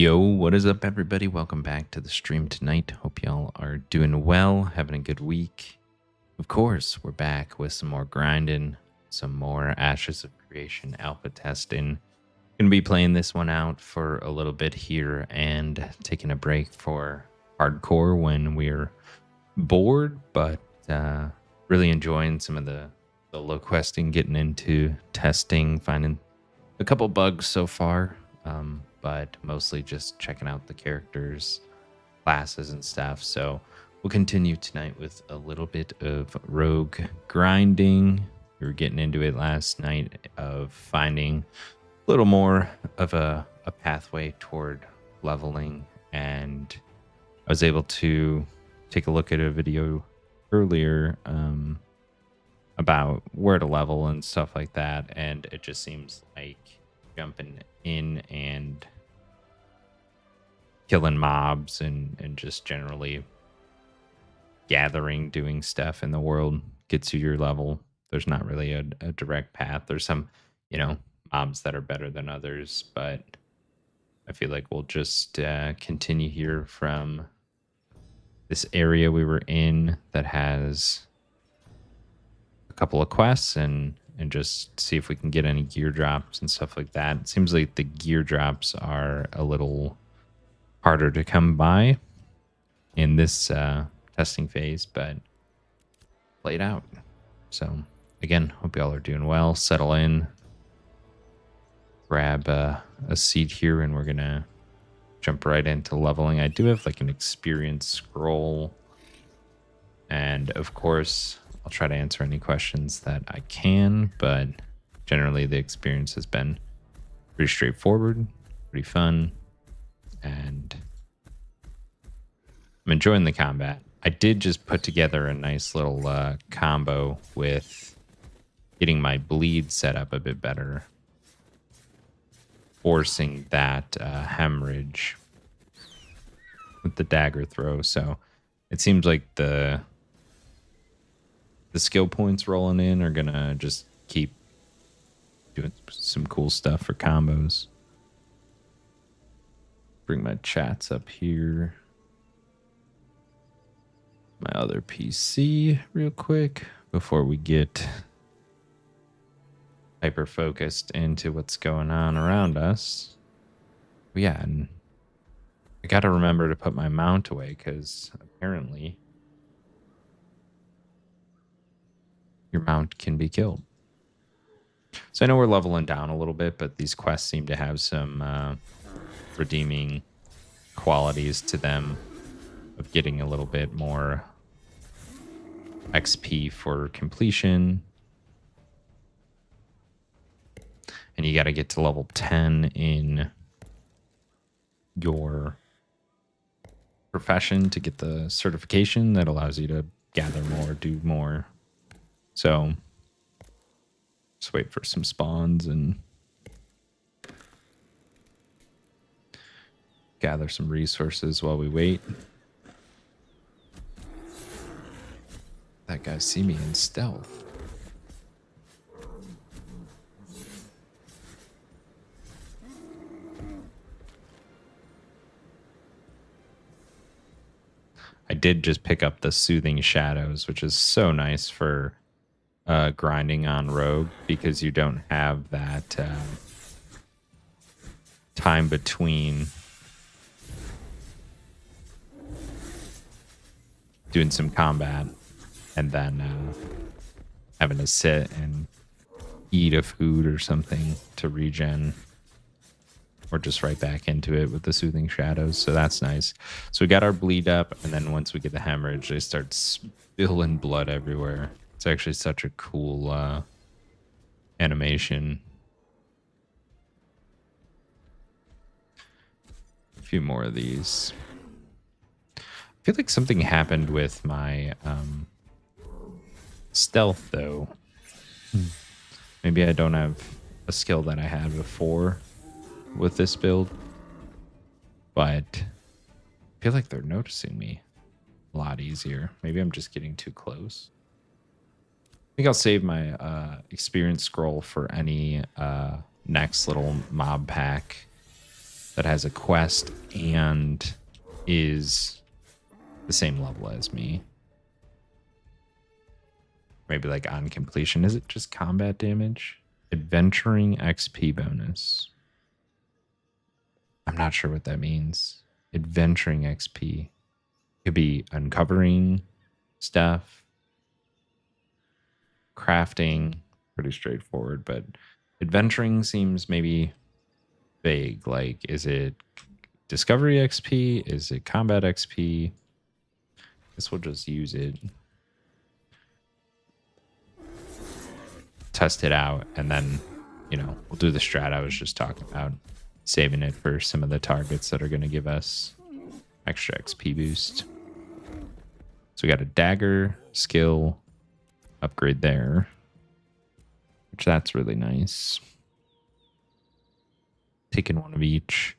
Yo, what is up, everybody? Welcome back to the stream tonight. Hope y'all are doing well, having a good week. Of course, we're back with some more grinding, some more Ashes of Creation alpha testing. Gonna be playing this one out for a little bit here and taking a break for hardcore when we're bored, but really enjoying some of the solo questing, getting into testing, finding a couple bugs so far. But mostly just checking out the characters, classes, and stuff. So we'll continue tonight with a little bit of rogue grinding. We were getting into it last night of finding a little more of a pathway toward leveling. And I was able to take a look at a video earlier about where to level and stuff like that. And it just seems like jumping in and killing mobs and just generally gathering, doing stuff in the world gets you your level. There's not really a direct path. There's some, mobs that are better than others, but I feel like we'll just continue here from this area we were in that has a couple of quests and just see if we can get any gear drops and stuff like that. It seems like the gear drops are a little harder to come by in this testing phase, but played out. So again, hope y'all are doing well. Settle in, grab a seat here, and we're gonna jump right into leveling. I do have like an experience scroll, and of course I'll try to answer any questions that I can, but generally the experience has been pretty straightforward, pretty fun, and I'm enjoying the combat. I did just put together a nice little combo with getting my bleed set up a bit better, forcing that hemorrhage with the dagger throw. So it seems like the skill points rolling in are gonna just keep doing some cool stuff for combos. Bring my chats up here. My other PC real quick before we get hyper focused into what's going on around us. But yeah, and I gotta remember to put my mount away because apparently your mount can be killed. So I know we're leveling down a little bit, but these quests seem to have some redeeming qualities to them of getting a little bit more XP for completion. And you got to get to level 10 in your profession to get the certification that allows you to gather more, do more. So just wait for some spawns and gather some resources while we wait. That guy see me in stealth. I did just pick up the Soothing Shadows, which is so nice for grinding on rogue because you don't have that time between doing some combat and then having to sit and eat a food or something to regen, or just right back into it with the Soothing Shadows. So that's nice. So we got our bleed up, and then once we get the hemorrhage, they start spilling blood everywhere. It's actually such a cool animation. A few more of these. I feel like something happened with my stealth, though. Maybe I don't have a skill that I had before with this build, but I feel like they're noticing me a lot easier. Maybe I'm just getting too close. I think I'll save my experience scroll for any next little mob pack that has a quest and is the same level as me. Maybe like on completion. Is it just combat damage? Adventuring XP bonus. I'm not sure what that means. Adventuring XP. Could be uncovering stuff, crafting, pretty straightforward, but adventuring seems maybe vague. Like, is it discovery XP? Is it combat XP? Guess we'll just use it. Test it out, and then, you know, we'll do the strat I was just talking about, saving it for some of the targets that are going to give us extra XP boost. So we got a dagger skill upgrade there, which that's really nice. Taking one of each.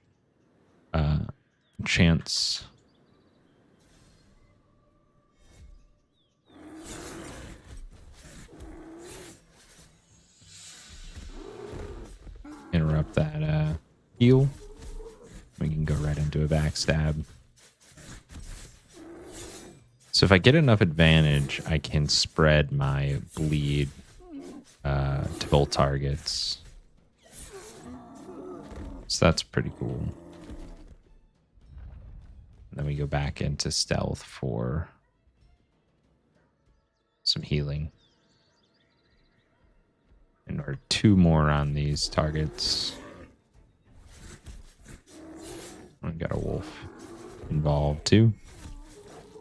Chance. Interrupt that heal. We can go right into a backstab. So if I get enough advantage, I can spread my bleed to both targets. So that's pretty cool. And then we go back into stealth for some healing. And we're 2 more on these targets. I got a wolf involved too.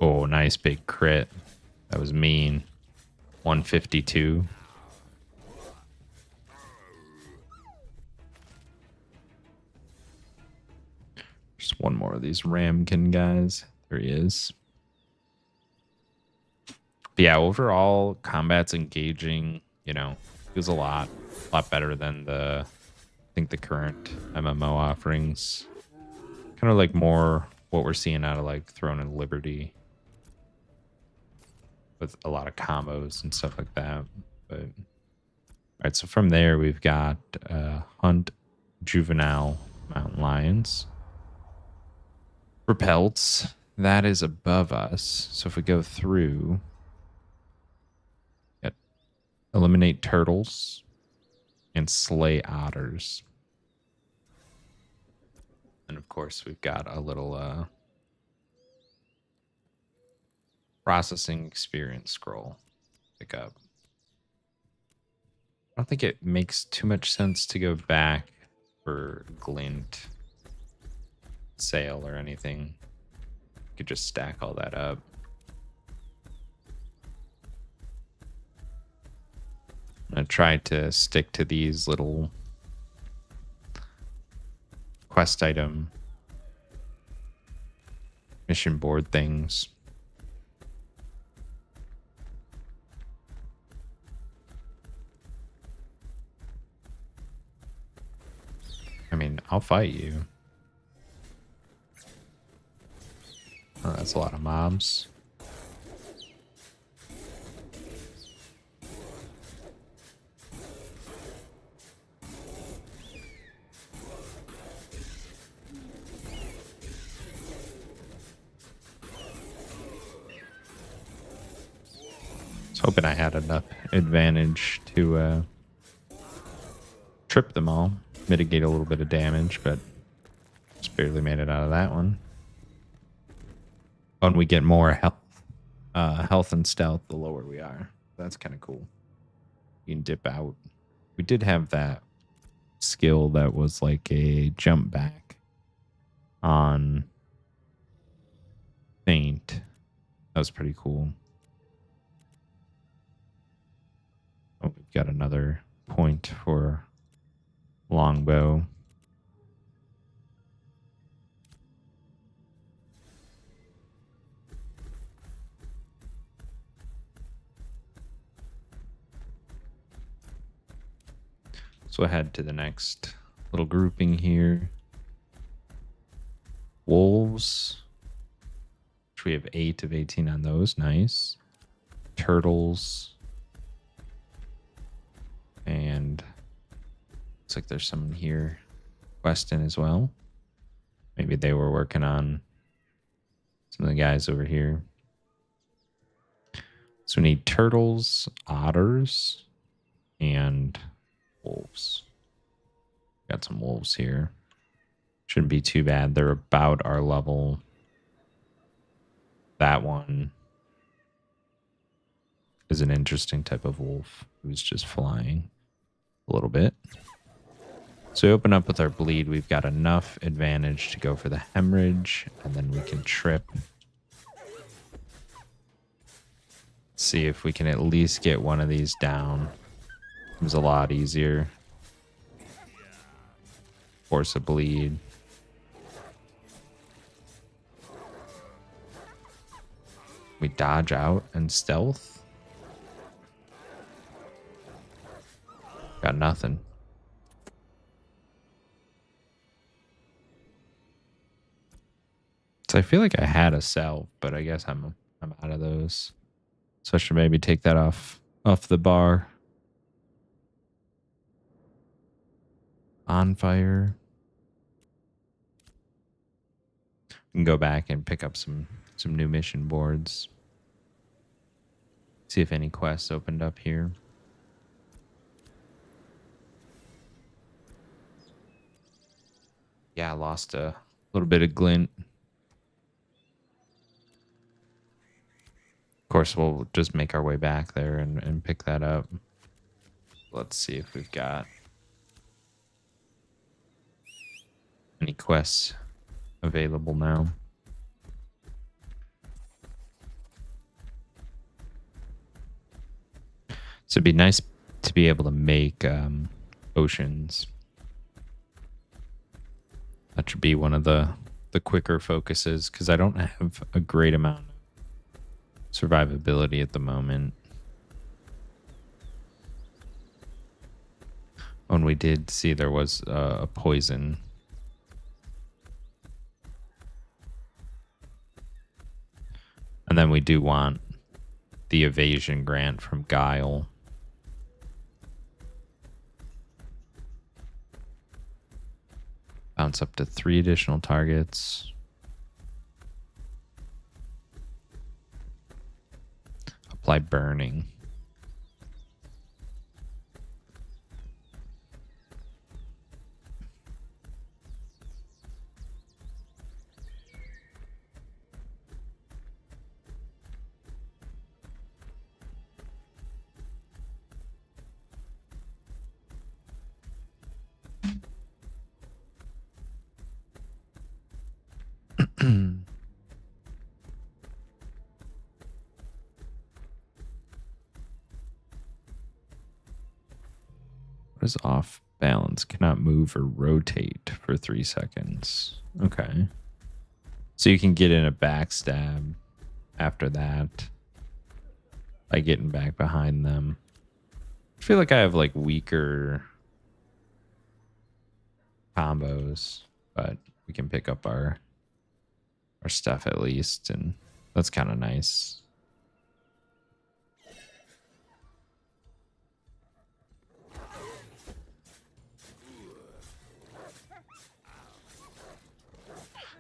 Oh, nice big crit. That was mean. 152. Just one more of these Ramkin guys. There he is. But yeah, overall, combat's engaging, you know, feels a lot better than I think the current MMO offerings. Kind of like more what we're seeing out of like Throne and Liberty, with a lot of combos and stuff like that. But all right, so from there we've got Hunt Juvenile Mountain Lions. Repelts, that is above us. So if we go through, eliminate turtles and slay otters. And of course, we've got a little processing experience scroll pick up. I don't think it makes too much sense to go back for glint sale or anything. You could just stack all that up. I tried to stick to these little quest item mission board things. I mean, I'll fight you. Oh, that's a lot of mobs. I was hoping I had enough advantage to trip them all, mitigate a little bit of damage, but just barely made it out of that one. When we get more health and stealth, the lower we are. That's kind of cool. You can dip out. We did have that skill that was like a jump back on Faint. That was pretty cool. Oh, we've got another point for longbow. So ahead to the next little grouping here. Wolves, which we have 8 of 18 on those. Nice. Turtles. And looks like there's some here. Weston as well. Maybe they were working on some of the guys over here. So we need turtles, otters, and wolves. Got some wolves here. Shouldn't be too bad. They're about our level. That one is an interesting type of wolf who's just flying a little bit. So we open up with our bleed. We've got enough advantage to go for the hemorrhage, and then we can trip. See if we can at least get one of these down. It was a lot easier. Force a bleed. We dodge out and stealth. Got nothing. So I feel like I had a salve, but I guess I'm out of those. So I should maybe take that off the bar. On fire. We can go back and pick up some new mission boards. See if any quests opened up here. Yeah, I lost a little bit of glint. Of course, we'll just make our way back there and pick that up. Let's see if we've got any quests available now. So it'd be nice to be able to make oceans. That should be one of the quicker focuses, because I don't have a great amount of survivability at the moment. When we did see there was a poison. And then we do want the evasion grant from Guile. Bounce up to 3 additional targets. Apply burning. What is off balance? Cannot move or rotate for 3 seconds. Okay. So you can get in a backstab after that by getting back behind them. I feel like I have like weaker combos, but we can pick up our stuff at least, and that's kind of nice.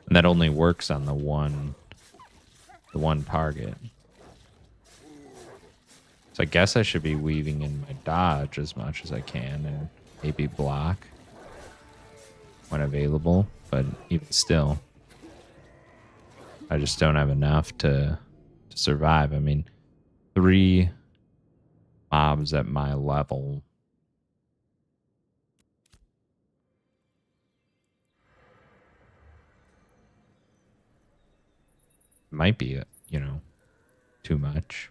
And that only works on the one target. So I guess I should be weaving in my dodge as much as I can and maybe block when available, but even still, I just don't have enough to survive. I mean, 3 mobs at my level. Might be, too much.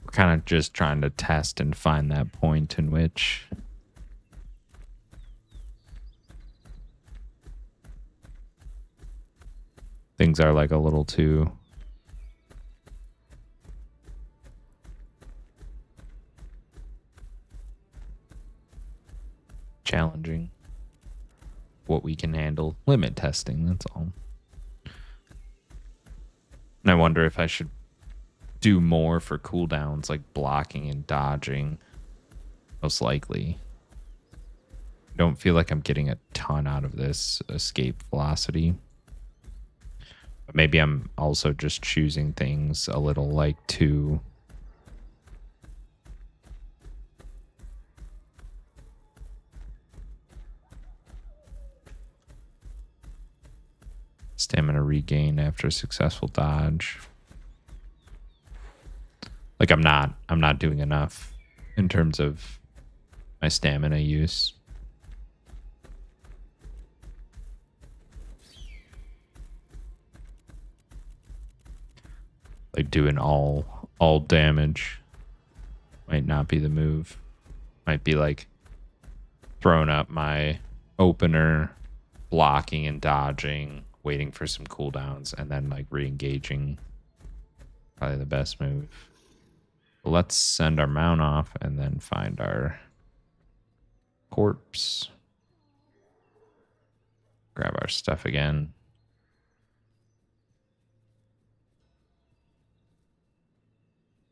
We're kind of just trying to test and find that point in which things are like a little too challenging. What we can handle. Limit testing, that's all. And I wonder if I should do more for cooldowns, like blocking and dodging, most likely. I don't feel like I'm getting a ton out of this escape velocity. But maybe I'm also just choosing things a little like too. Stamina regain after a successful dodge. Like I'm not doing enough in terms of my stamina use. Like doing all damage might not be the move. Might be like throwing up my opener, blocking and dodging, waiting for some cooldowns, and then like re-engaging. Probably the best move. But let's send our mount off and then find our corpse. Grab our stuff again.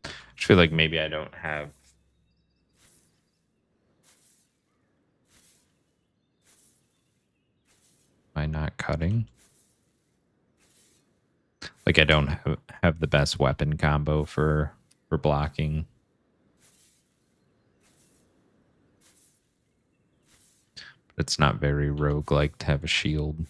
I just feel like maybe I don't have by not cutting. Like I don't have the best weapon combo for blocking. But it's not very roguelike to have a shield.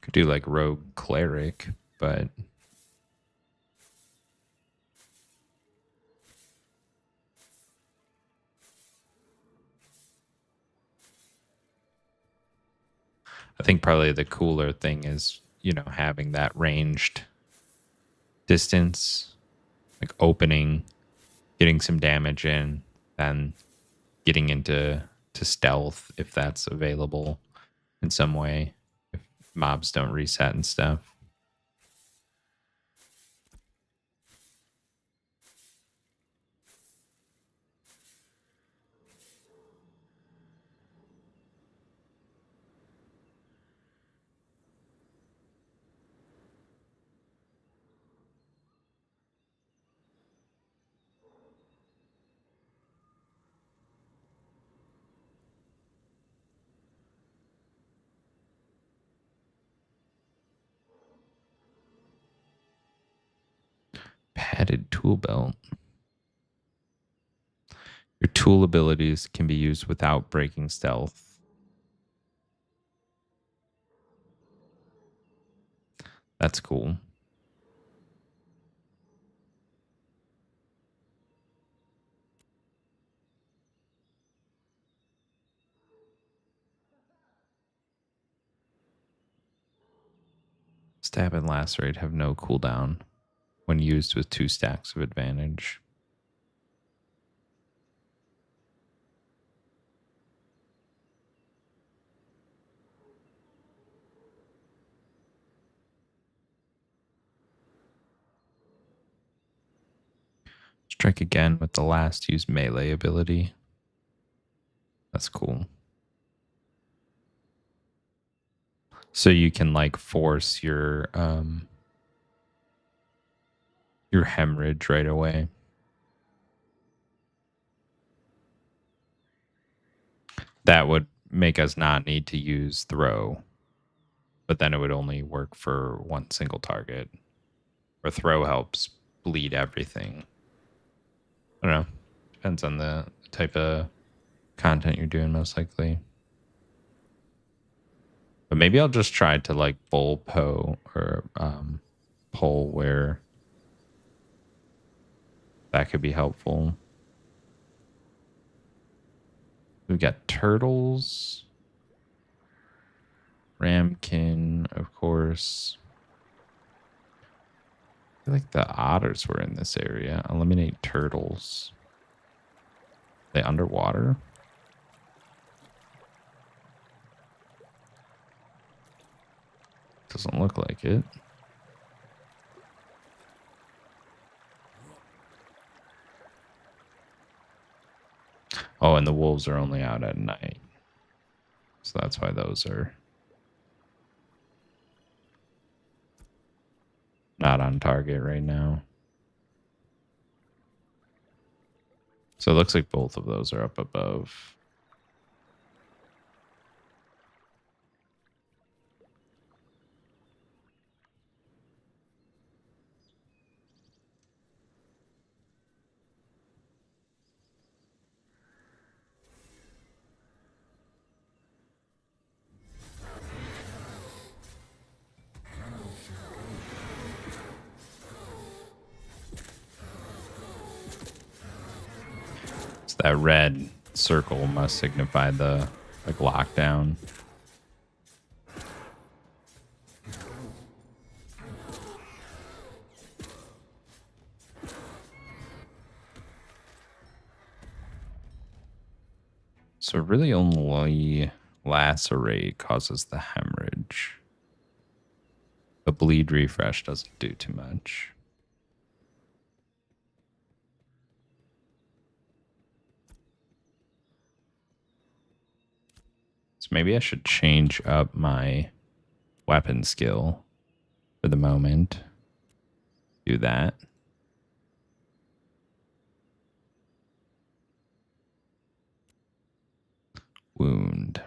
Could do like rogue cleric, but I think probably the cooler thing is, you know, having that ranged distance, like opening, getting some damage in, then getting into stealth if that's available in some way, if mobs don't reset and stuff. Padded tool belt. Your tool abilities can be used without breaking stealth. That's cool. Stab and lacerate have no cooldown when used with 2 stacks of advantage. Strike again with the last used melee ability. That's cool. So you can like force your hemorrhage right away. That would make us not need to use throw, but then it would only work for one single target. Or throw helps bleed everything. I don't know. Depends on the type of content you're doing, most likely. But maybe I'll just try to like bull po or pull where that could be helpful. We've got turtles, ramkin, of course. I feel like the otters were in this area. Eliminate turtles. Are they underwater? Doesn't look like it. Oh, and the wolves are only out at night. So that's why those are not on target right now. So it looks like both of those are up above. So that red circle must signify the like lockdown. So really only lacerate causes the hemorrhage. But bleed refresh doesn't do too much. So maybe I should change up my weapon skill for the moment. Do that. Wound.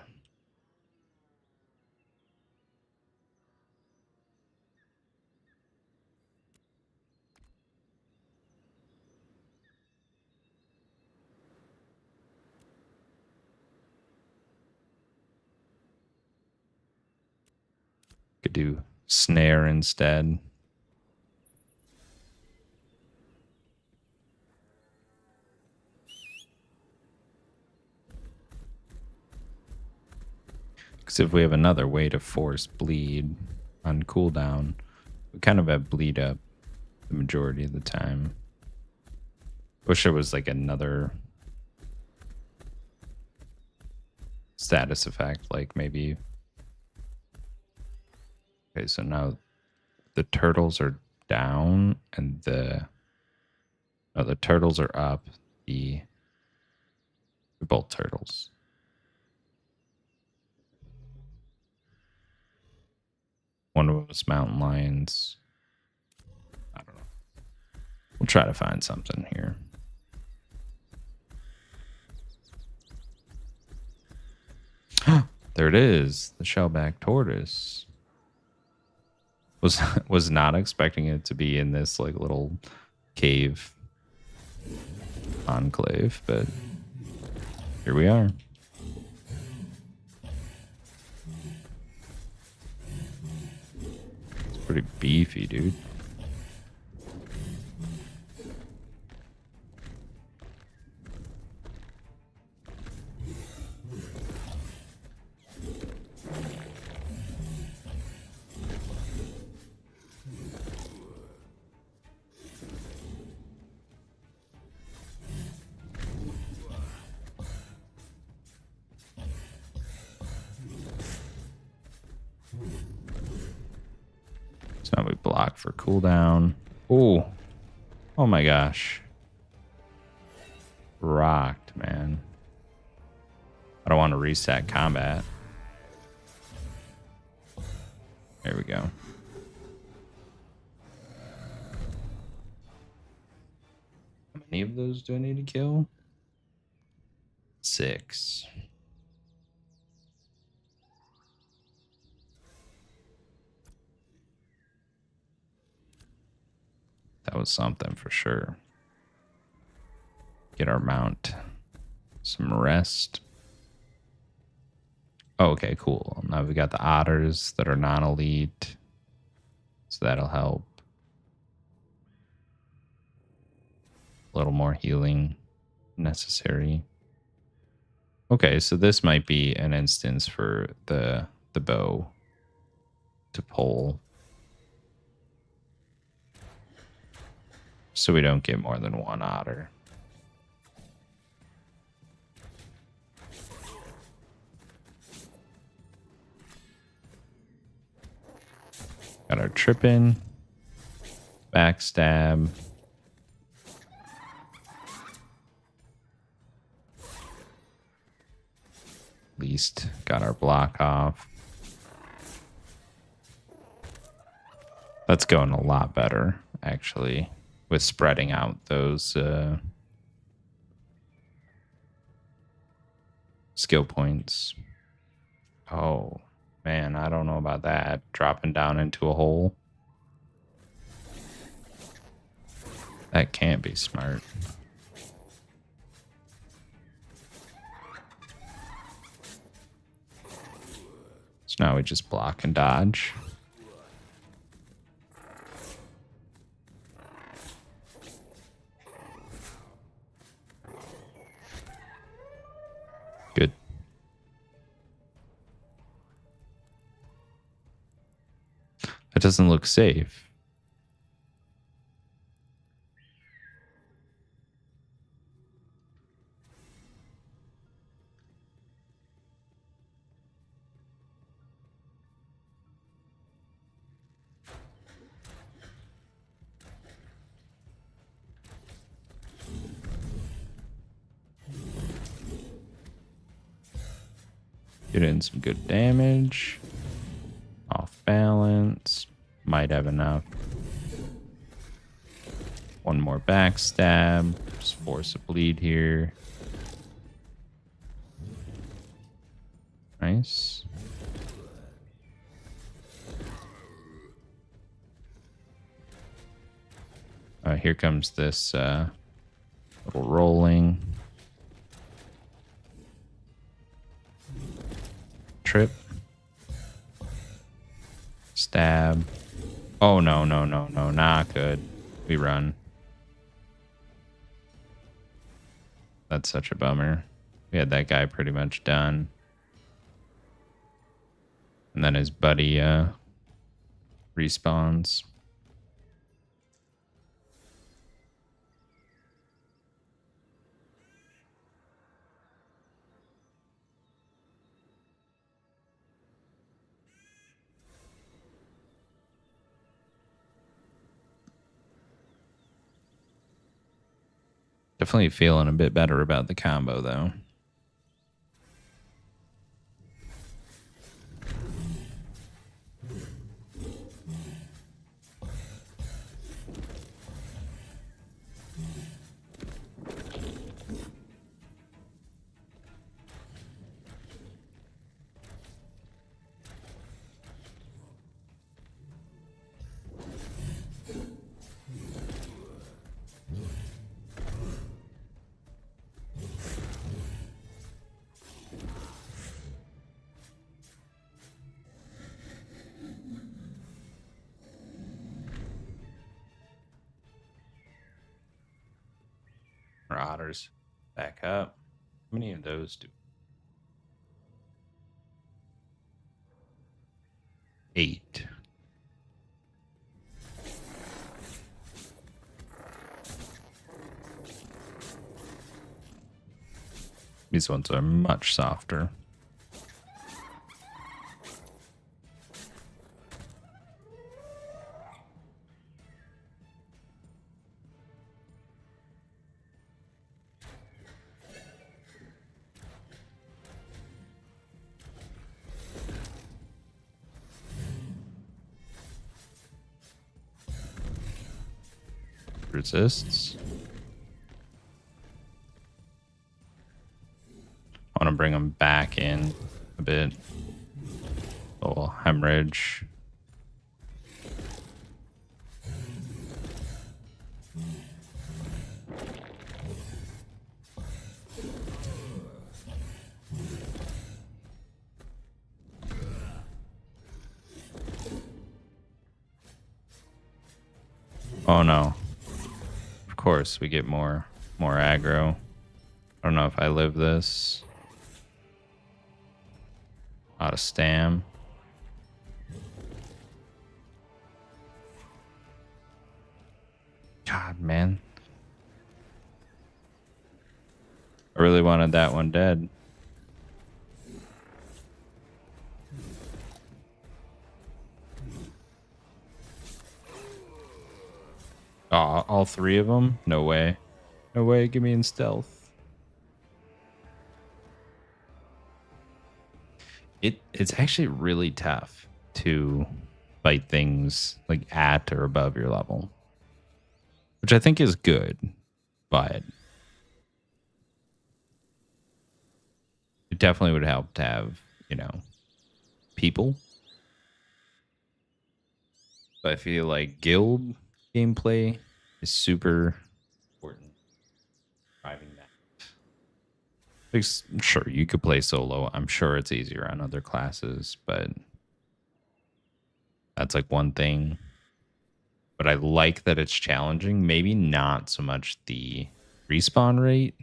Could do snare instead. Because if we have another way to force bleed on cooldown, we kind of have bleed up the majority of the time. Wish there was like another status effect, like maybe. Okay, so now the turtles are down and the turtles are up. They're both turtles. One of them is mountain lions. I don't know. We'll try to find something here. There it is, the shellback tortoise. Was not expecting it to be in this like little cave enclave, but here we are. It's pretty beefy, dude. So now we block for cooldown. Oh, oh my gosh. Rocked, man. I don't want to reset combat. There we go. How many of those do I need to kill? 6. That was something for sure. Get our mount some rest. Oh, okay, cool. Now we got the otters that are non-elite. So that'll help. A little more healing necessary. Okay, so this might be an instance for the bow to pull. So we don't get more than one otter. Got our trip in. Backstab. least got our block off. That's going a lot better, actually, with spreading out those skill points. Oh, man, I don't know about that. Dropping down into a hole. That can't be smart. So now we just block and dodge. Good. That doesn't look safe. Get in some good damage. Off balance. Might have enough. One more backstab. Just force a bleed here. Nice. Here comes this little rolling. Trip. Stab. Oh, no, no, no, no. Not good. We run. That's such a bummer. We had that guy pretty much done. And then his buddy respawns. Definitely feeling a bit better about the combo, though. Our otters back up. How many of those do? 8. These ones are much softer. Resists. I want to bring them back in a bit. A little hemorrhage. Oh no. Of course we get more aggro. I don't know if I live this. Out of stam. God, man. I really wanted that one dead. Oh, all 3 of them? No way. No way, give me in stealth. It's actually really tough to fight things like at or above your level, which I think is good, but it definitely would help to have, people. But I feel like guild gameplay is super important. Driving that. Like, sure, you could play solo. I'm sure it's easier on other classes, but that's like one thing. But I like that it's challenging. Maybe not so much the respawn rate,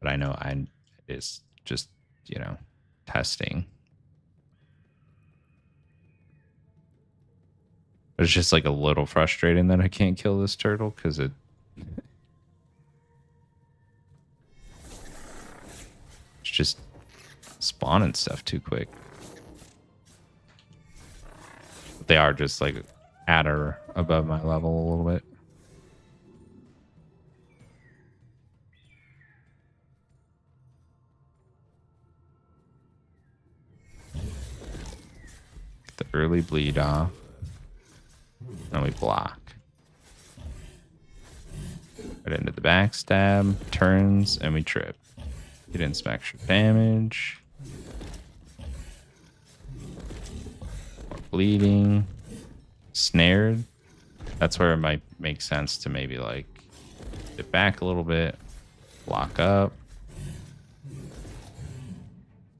but I know it's just, testing. It's just like a little frustrating that I can't kill this turtle because it's just spawning stuff too quick. But they are just like at or above my level a little bit. Get the early bleed off. And we block. Right into the backstab, turns, and we trip. Get in some extra damage. More bleeding. Snared. That's where it might make sense to maybe like get back a little bit. Lock up.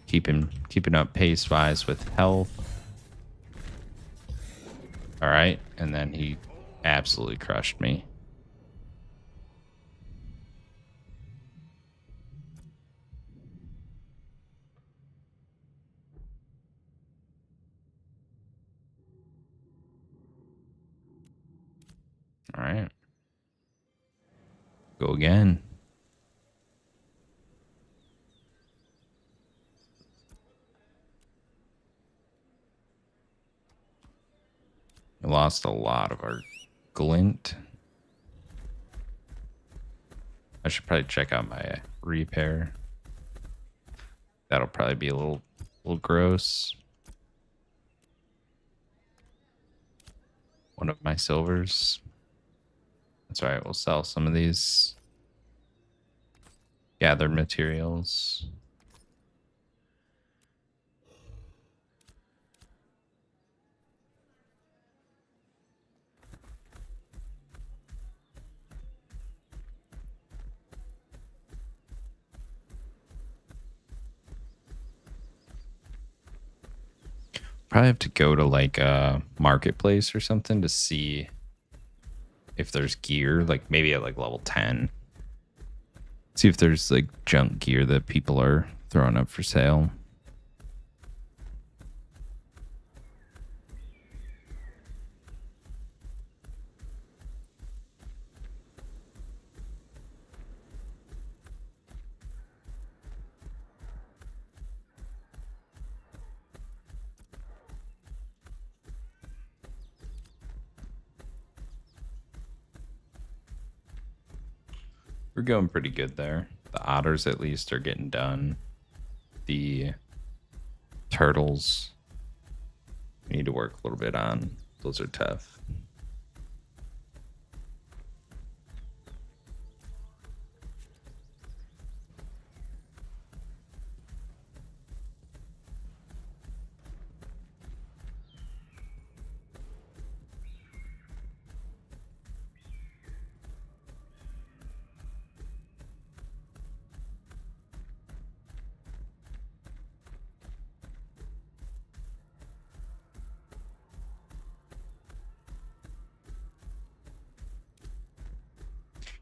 Keeping up pace wise with health. All right, and then he absolutely crushed me. All right. Go again. We lost a lot of our glint. I should probably check out my repair. That'll probably be a little gross. One of my silvers. That's all right. We'll sell some of these gathered materials. Probably have to go to like a marketplace or something to see if there's gear, like maybe at like level 10. See if there's like junk gear that people are throwing up for sale. We're going pretty good there. The otters at least are getting done. The turtles we need to work a little bit on. Those are tough.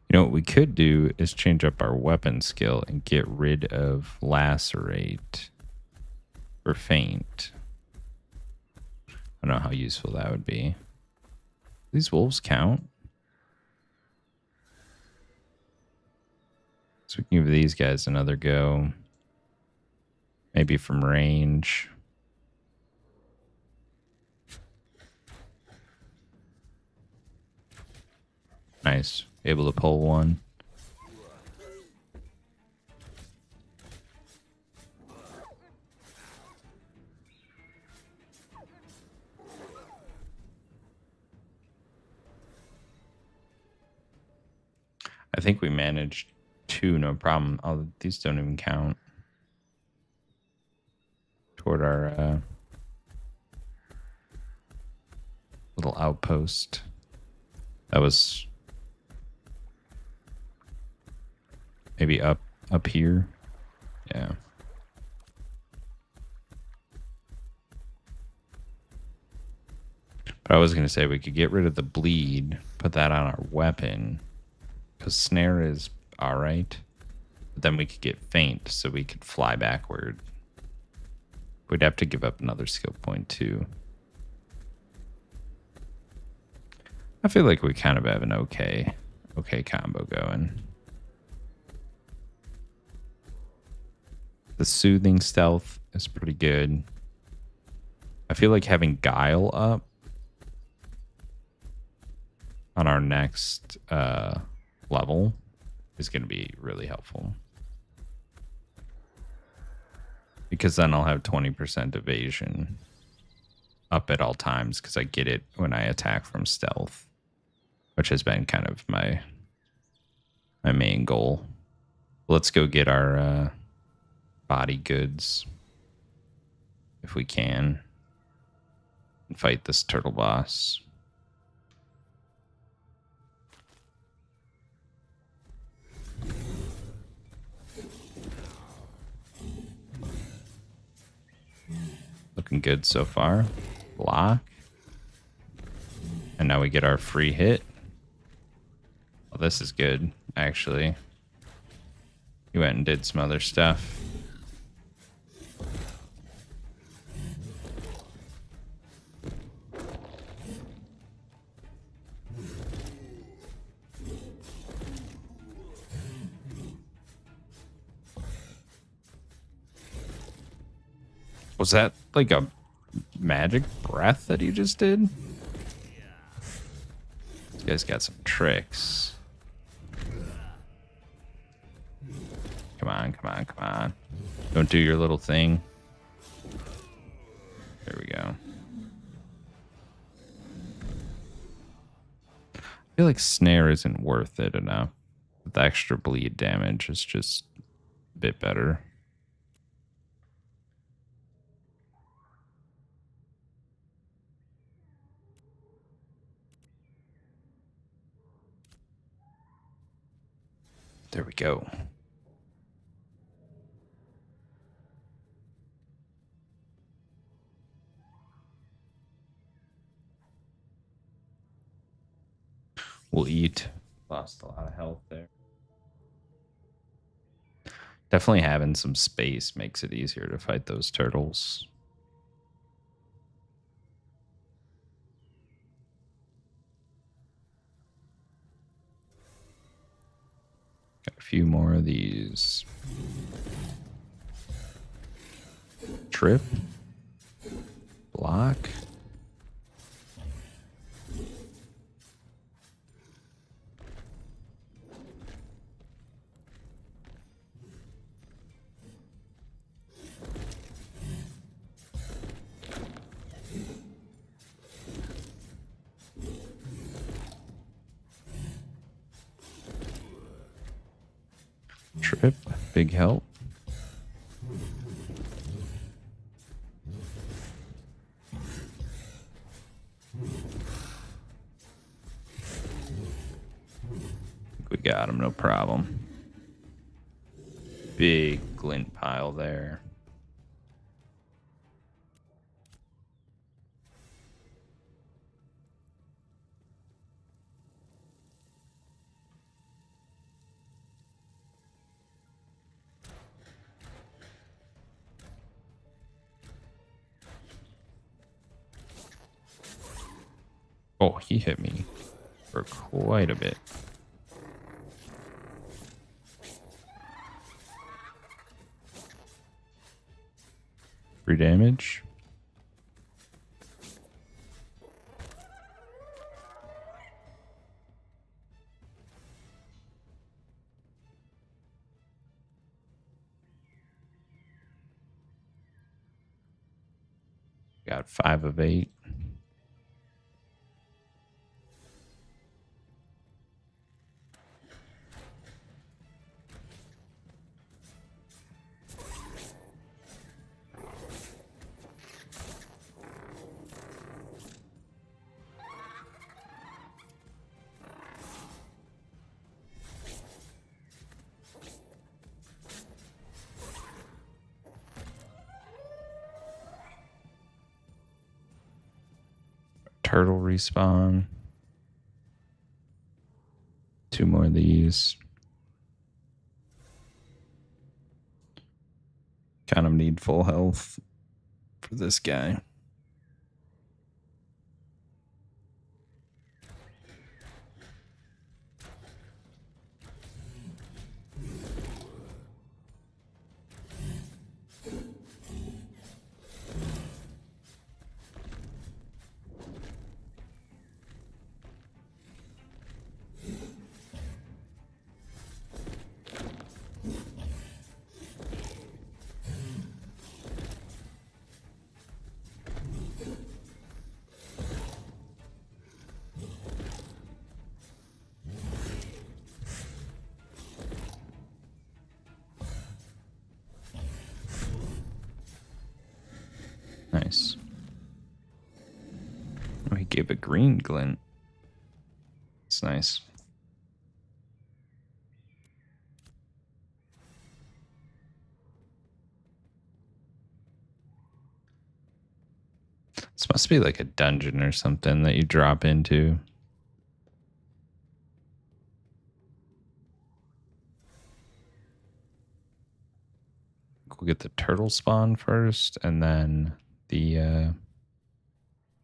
You know what we could do is change up our weapon skill and get rid of lacerate or faint. I don't know how useful that would be. These wolves count. So we can give these guys another go. Maybe from range. Nice. Able to pull one. I think we managed 2, no problem. Oh, these don't even count toward our little outpost. That was maybe up here. Yeah. But I was going to say we could get rid of the bleed, put that on our weapon, because snare is all right. But then we could get faint, so we could fly backward. We'd have to give up another skill point too. I feel like we kind of have an okay combo going. The soothing stealth is pretty good. I feel like having guile up on our next level is going to be really helpful. Because then I'll have 20% evasion up at all times because I get it when I attack from stealth, which has been kind of my main goal. Let's go get our body goods if we can and fight this turtle boss. Looking good so far. Block. And now we get our free hit. Well, this is good, actually. He went and did some other stuff. Was that like a magic breath that he just did? This guy's got some tricks. Come on, come on, come on. Don't do your little thing. There we go. I feel like snare isn't worth it enough. The extra bleed damage is just a bit better. There we go. We'll eat. Lost a lot of health there. Definitely having some space makes it easier to fight those turtles. Got a few more of these. Trip. Block. Trip, big help. We got him, no problem. Big glint pile there. Oh, he hit me for quite a bit. Free damage. Got 5 of 8. turtle respawn. 2 more of these. Kind of need full health for this guy. Nice. Oh, he gave a green glint. It's nice. This must be like a dungeon or something that you drop into. We'll get the turtle spawn first and then the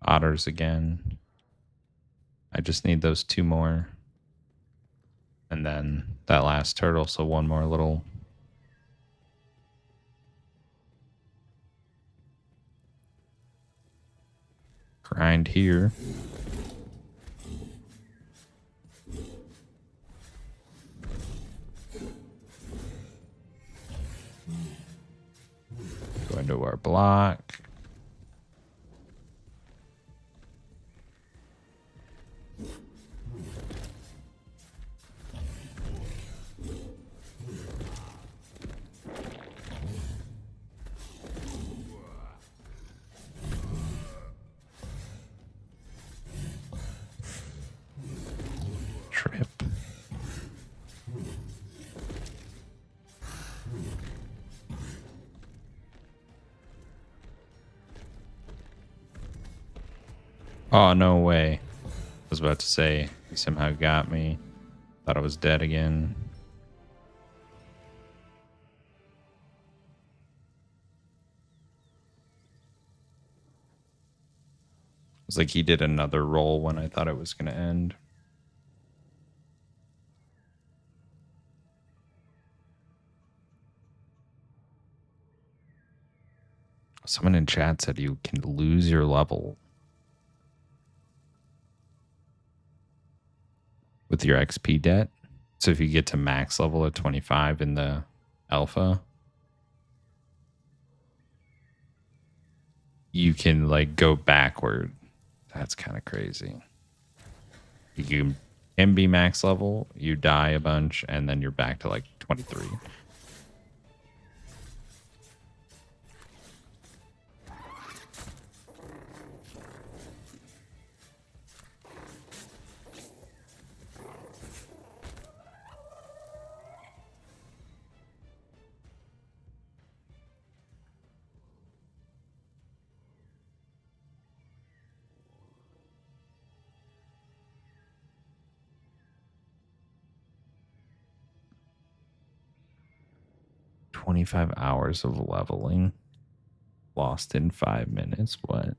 otters again. I just need those 2 more. And then that last turtle, so 1 more little grind here. Go into our block. Trip. Oh, no way. I was about to say, he somehow got me. Thought I was dead again. It was like he did another roll when I thought it was going to end. Someone in chat said you can lose your level with your XP debt. So if you get to max level at 25 in the alpha, you can like go backward. That's kind of crazy. You can be max level, you die a bunch, and then you're back to like 23. $25 hours of leveling lost in 5 minutes. What?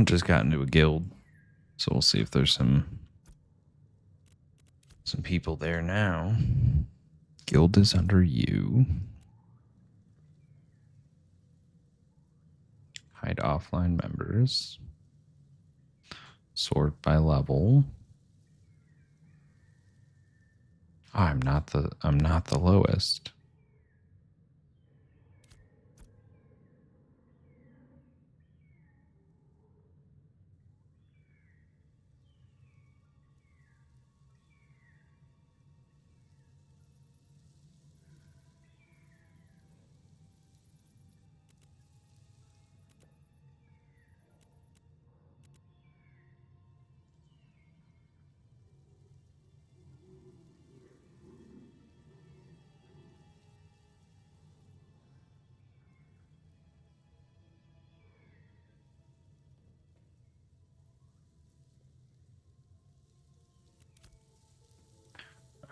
I just got into a guild, so we'll see if there's some people there now. Guild is under you. Hide offline members. Sort by level. Oh, I'm not the lowest.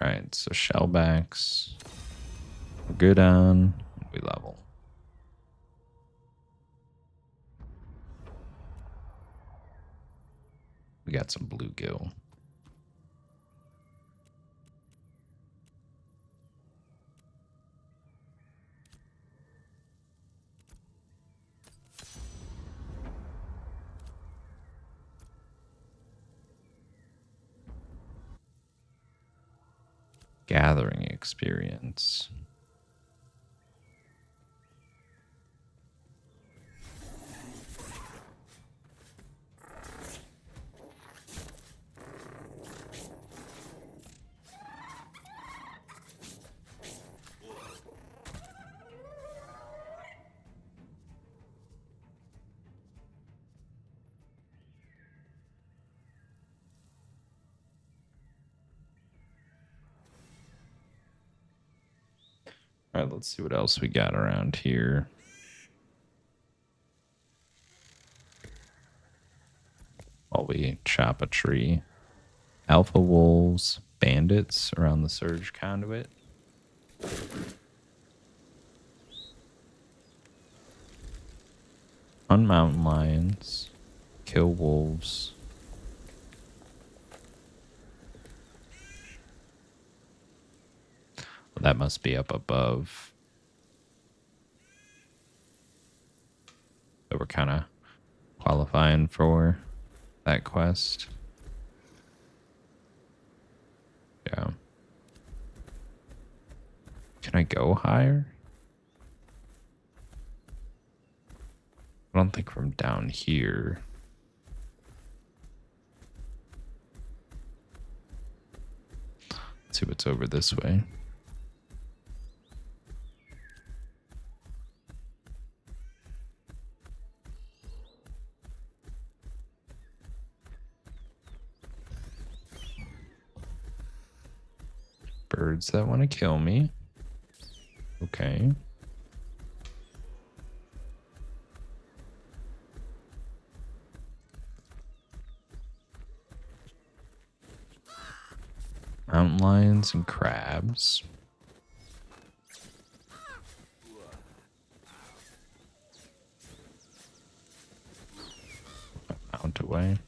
All right, so shellbacks. We're good on. We level. We got some bluegill. Gathering experience. All right, let's see what else we got around here. While we chop a tree. Alpha wolves, bandits around the surge conduit. Hunt mountain lions. Kill wolves. Well, that must be up above. That we're kind of qualifying for that quest. Yeah. Can I go higher? I don't think from down here. Let's see what's over this way. Birds that want to kill me. Okay. Mountain lions and crabs. Mount away.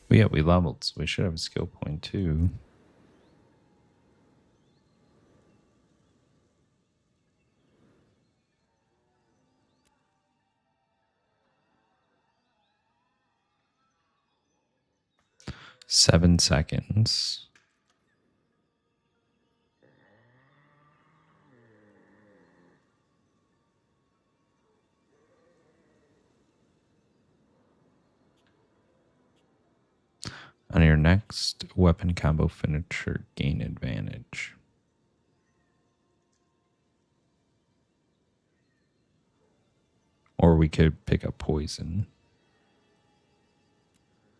But yeah, we leveled, so we should have a skill point too. Seven seconds. On your next weapon combo finisher, gain advantage. Or we could pick up poison.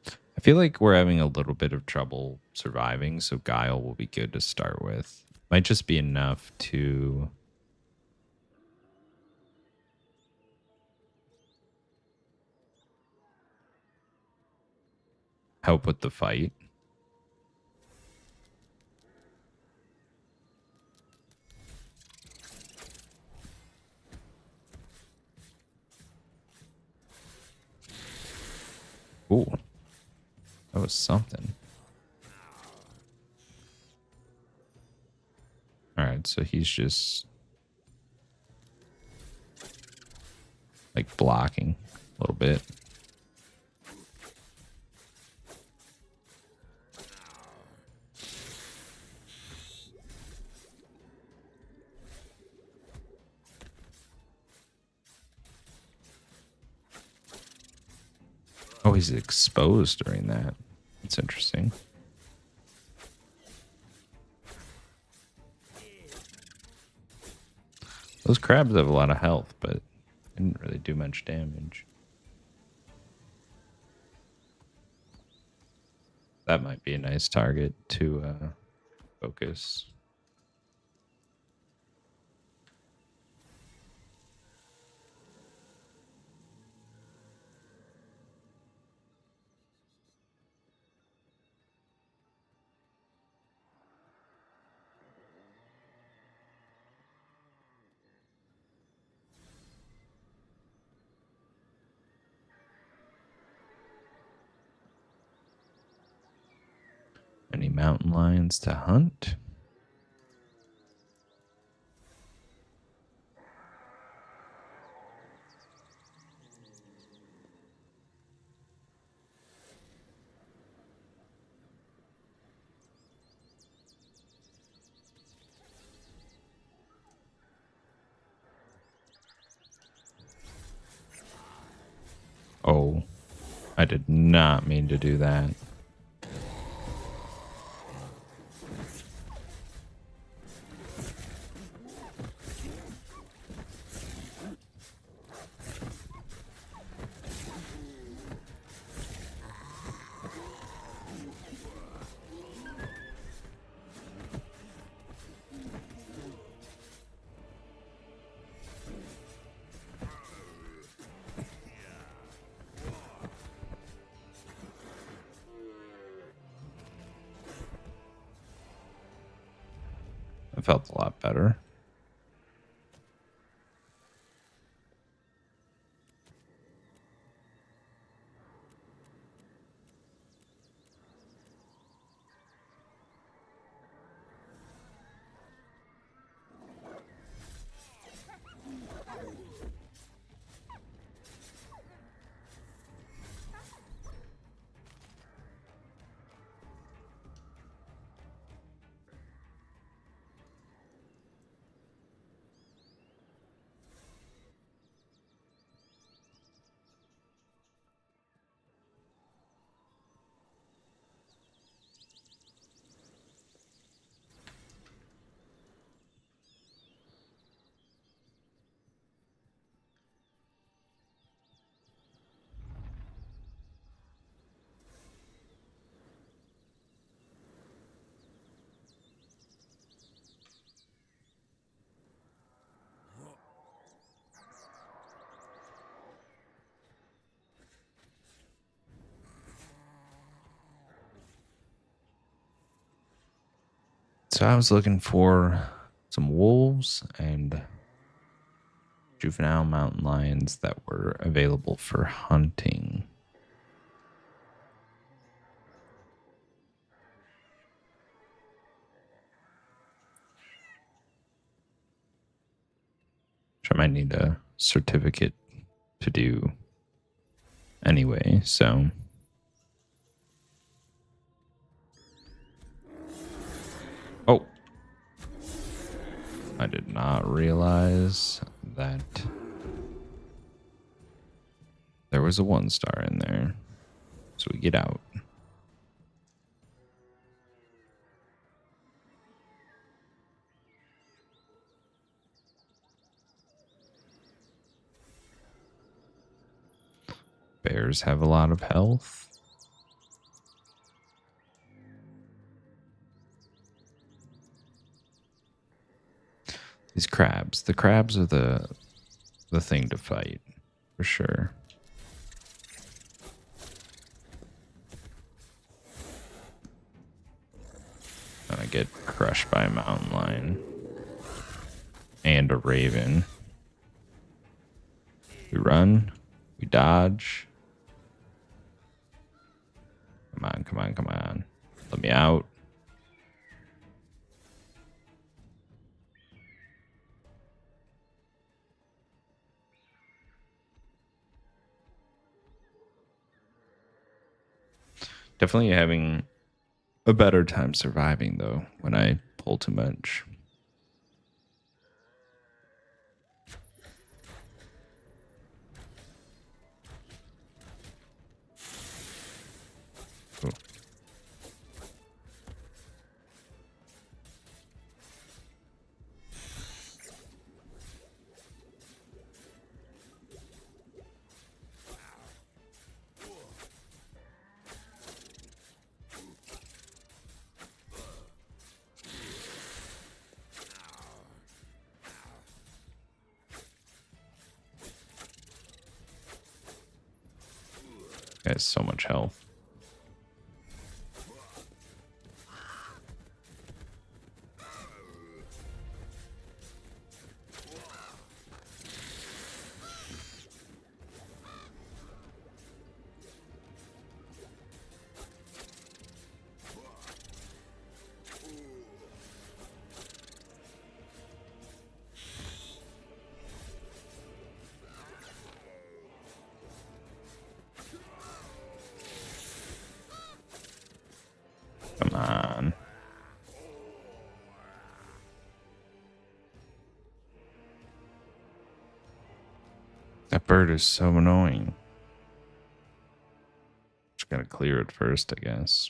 I feel like we're having a little bit of trouble surviving, so Guile will be good to start with. Might just be enough to help with the fight. Ooh, that was something. All right, so he's just like blocking a little bit. Oh, he's exposed during that. That's interesting. Those crabs have a lot of health, but didn't really do much damage. That might be a nice target to focus. Any mountain lions to hunt? Oh, I did not mean to do that. It felt a lot better. So I was looking for some wolves and juvenile mountain lions that were available for hunting. Which I might need a certificate to do anyway, so oh, I did not realize that there was a 1-star in there. So we get out. Bears have a lot of health. These crabs. The crabs are the thing to fight, for sure. And I get crushed by a mountain lion. And a raven. We run. We dodge. Come on, come on, come on. Let me out. Definitely having a better time surviving, though, when I pull too much. Ooh. It has so much health. Come on. That bird is so annoying. Just gotta clear it first, I guess.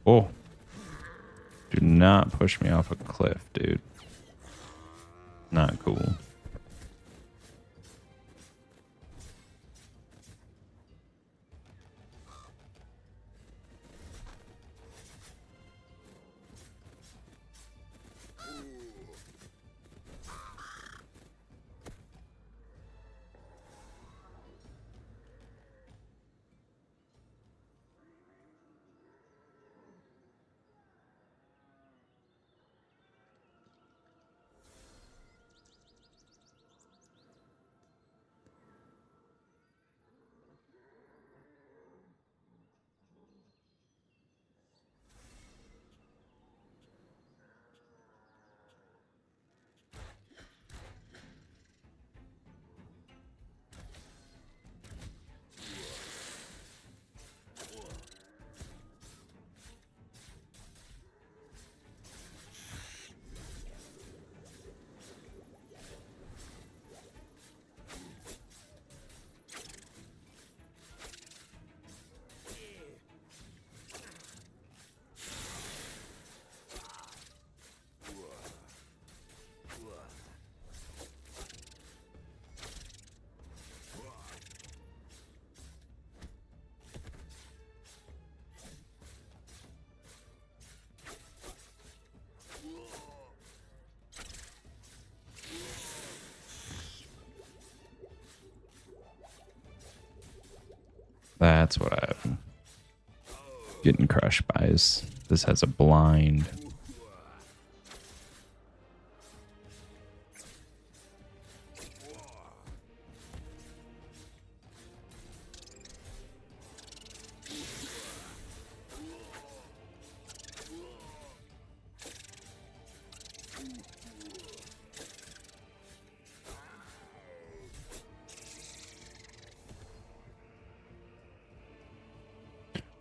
Oh. Do not push me off a cliff, dude. Not cool. That's what I'm getting crushed by. Is this has a blind.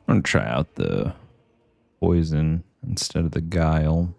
I'm gonna try out the poison instead of the guile.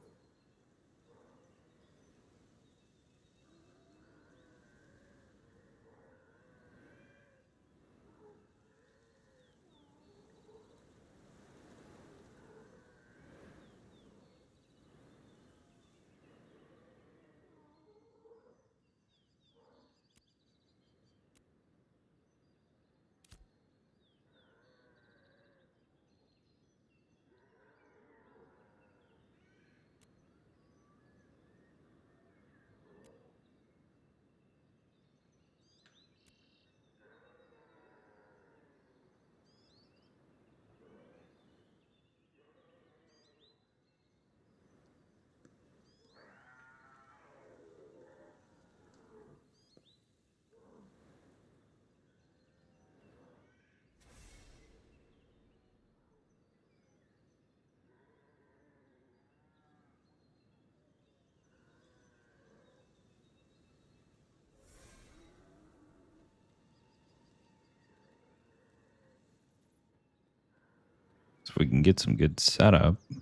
So we can get some good setup. I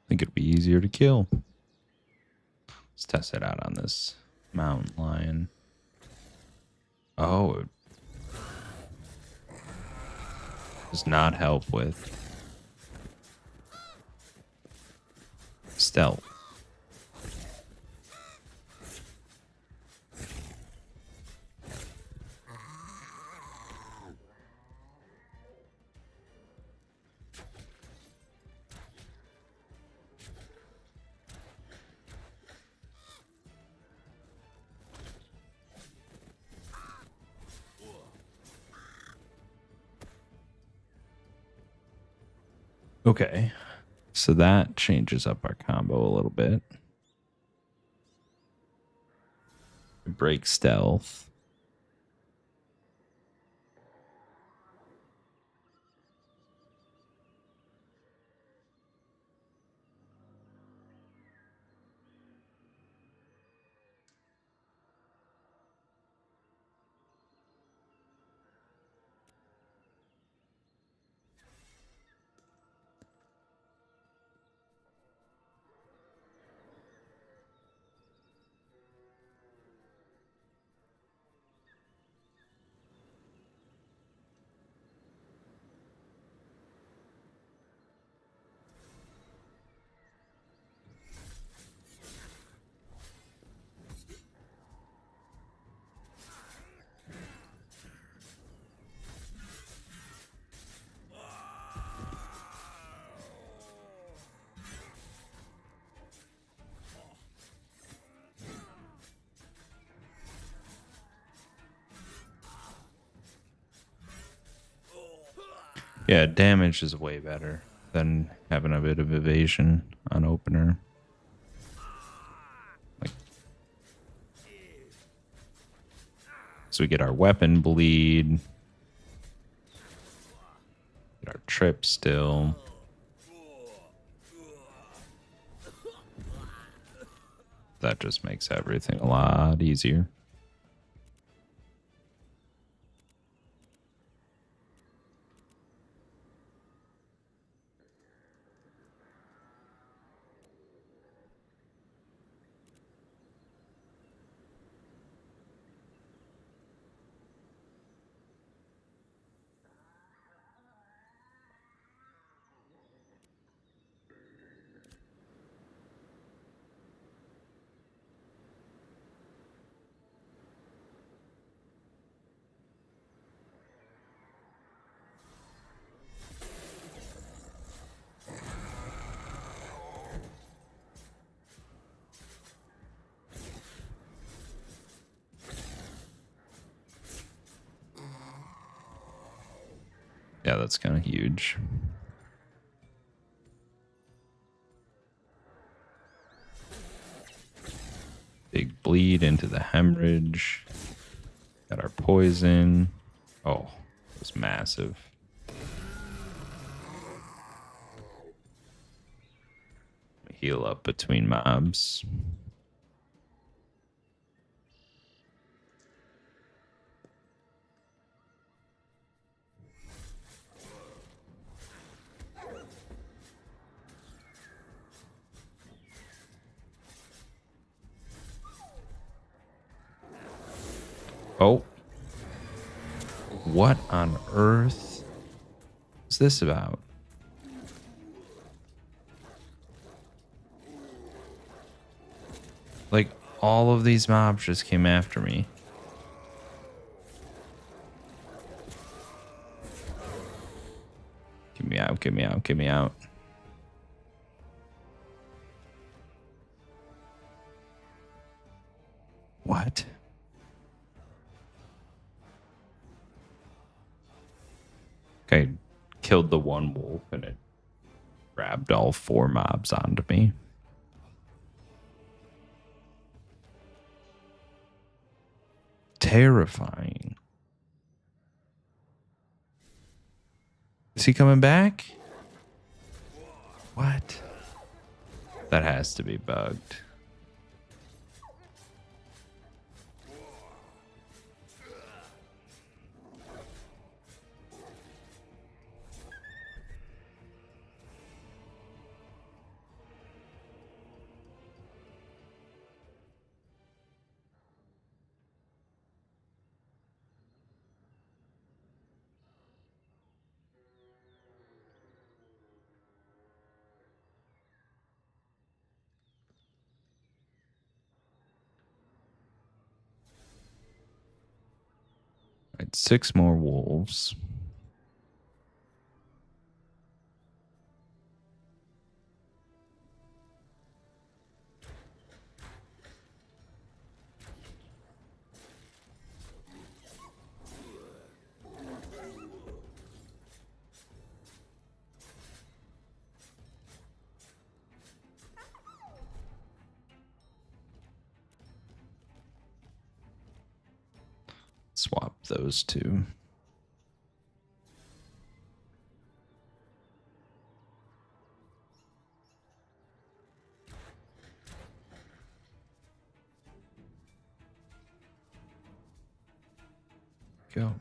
think it'd be easier to kill. Let's test it out on this mountain lion. Oh, it does not help with stealth. Okay, so that changes up our combo a little bit. Break stealth. Yeah, damage is way better than having a bit of evasion on opener. Like, so we get our weapon bleed. Get our trip still. That just makes everything a lot easier. Yeah, that's kind of huge. Big bleed into the hemorrhage. Got our poison. Oh, it was massive. Heal up between mobs. Oh. What on earth is this about? Like, all of these mobs just came after me. Get me out, get me out, get me out. What? Okay, killed the one wolf and it grabbed all 4 mobs onto me. Terrifying. Is he coming back? What? That has to be bugged. Right, 6 more wolves. Swap those 2. Go.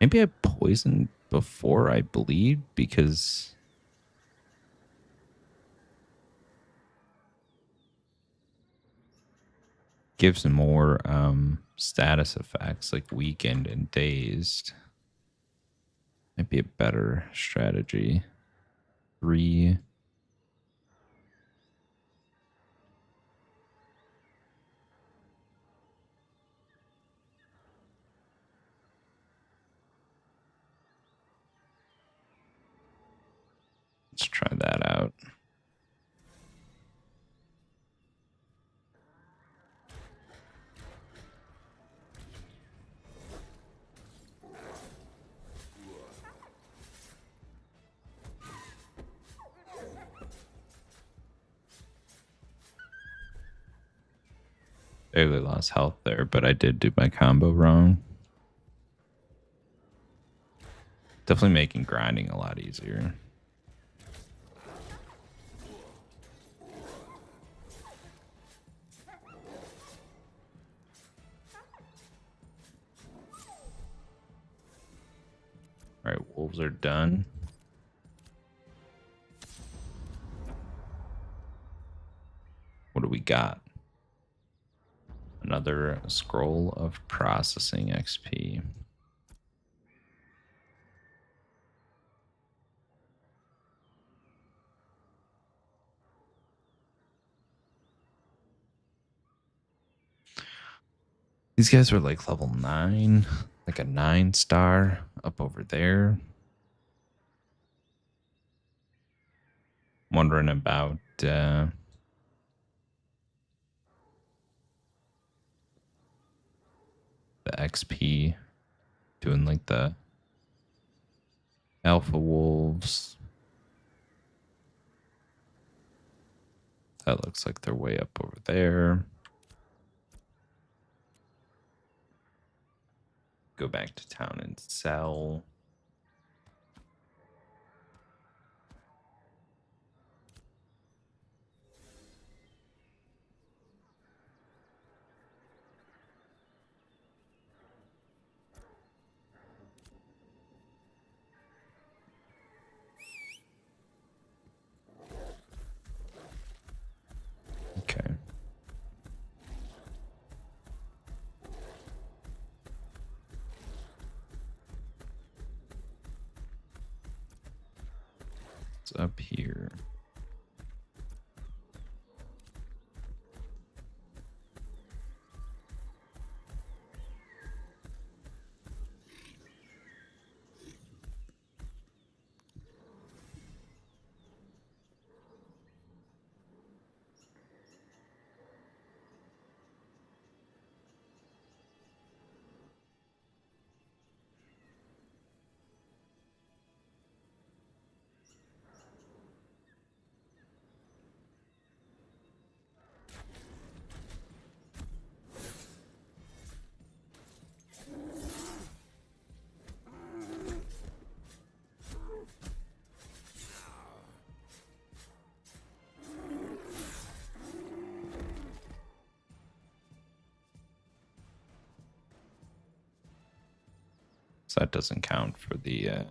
Maybe I poisoned before I bleed because gives more status effects like weakened and dazed. Might be a better strategy. 3. Let's try that out. Barely lost health there, but I did do my combo wrong. Definitely making grinding a lot easier. All right, wolves are done. What do we got? Another scroll of processing XP. These guys are like level 9, like a 9-star up over there. Wondering about the XP, doing like the alpha wolves. That looks like they're way up over there. Go back to town and sell. Okay. It's up here. So that doesn't count for the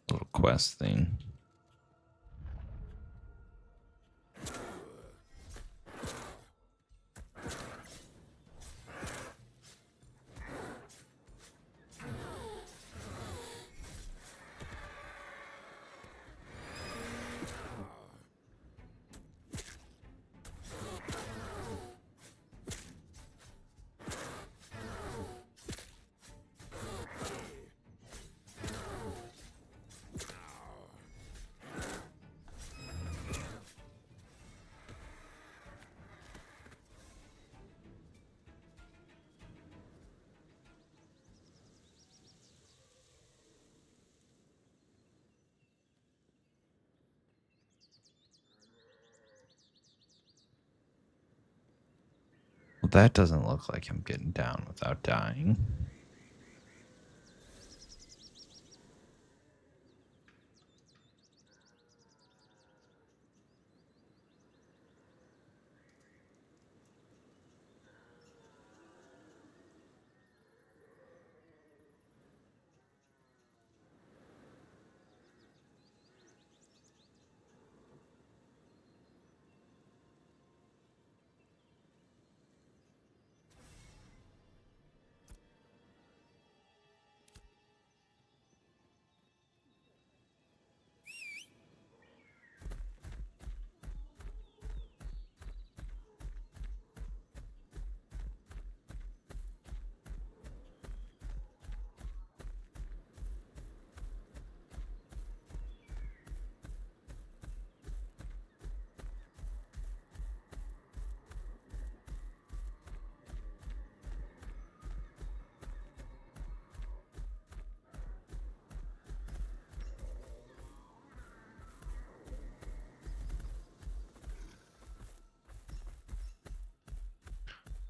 little quest thing. Well, that doesn't look like I'm getting down without dying.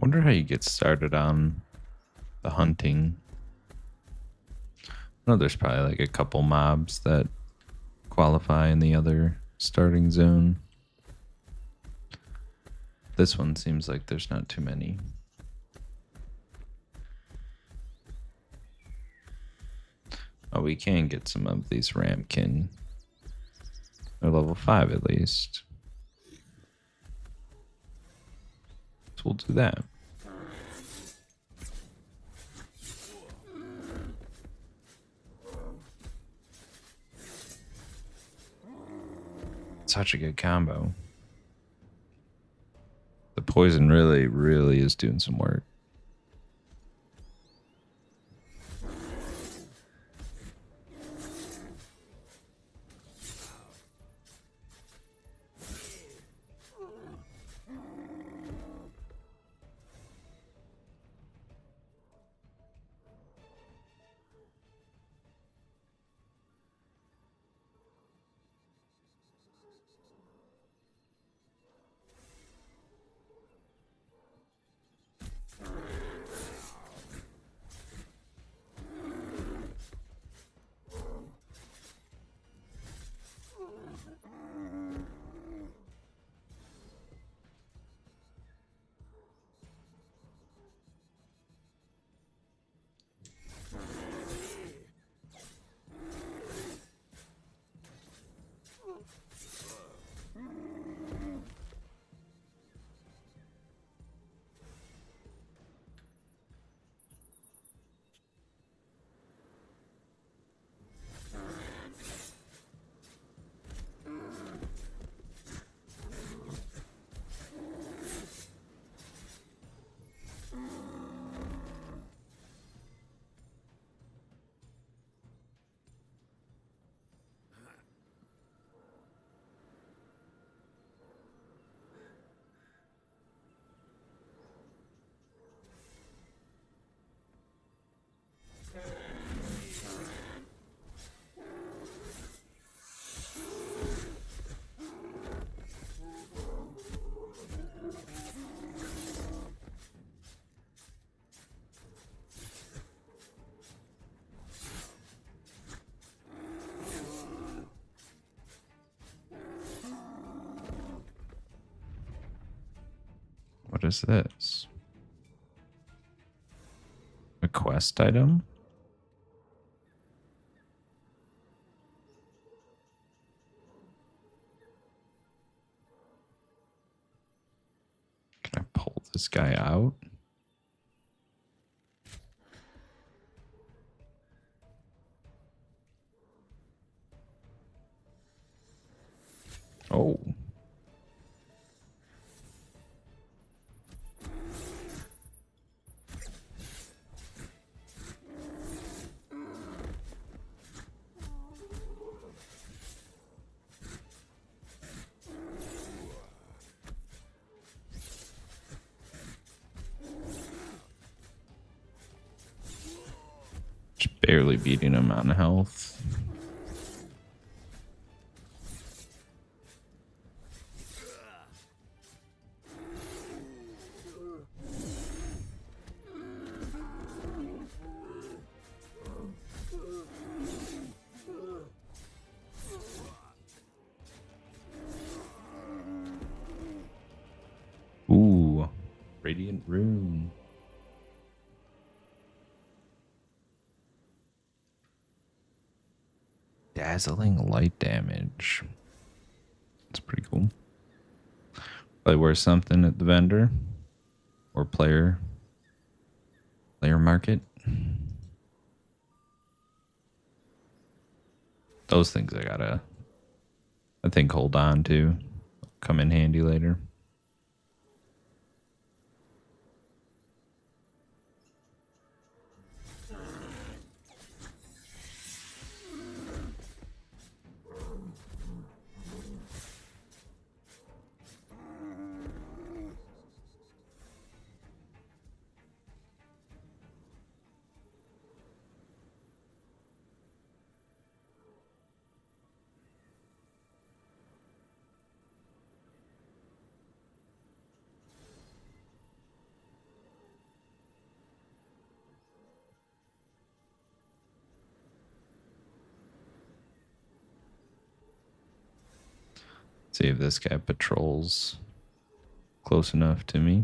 Wonder how you get started on the hunting. I know there's probably like a couple mobs that qualify in the other starting zone. This one seems like there's not too many. Oh, we can get some of these ramkin. They're level 5 at least. So we'll do that. Such a good combo. The poison really, really is doing some work. What is this? A quest item? Can I pull this guy out? Oh. Just barely beating him on health. Ooh, Radiant Rune. Dazzling light damage. That's pretty cool. Probably worth something at the vendor or player market. Those things I think hold on to. Come in handy later. See if this guy patrols close enough to me.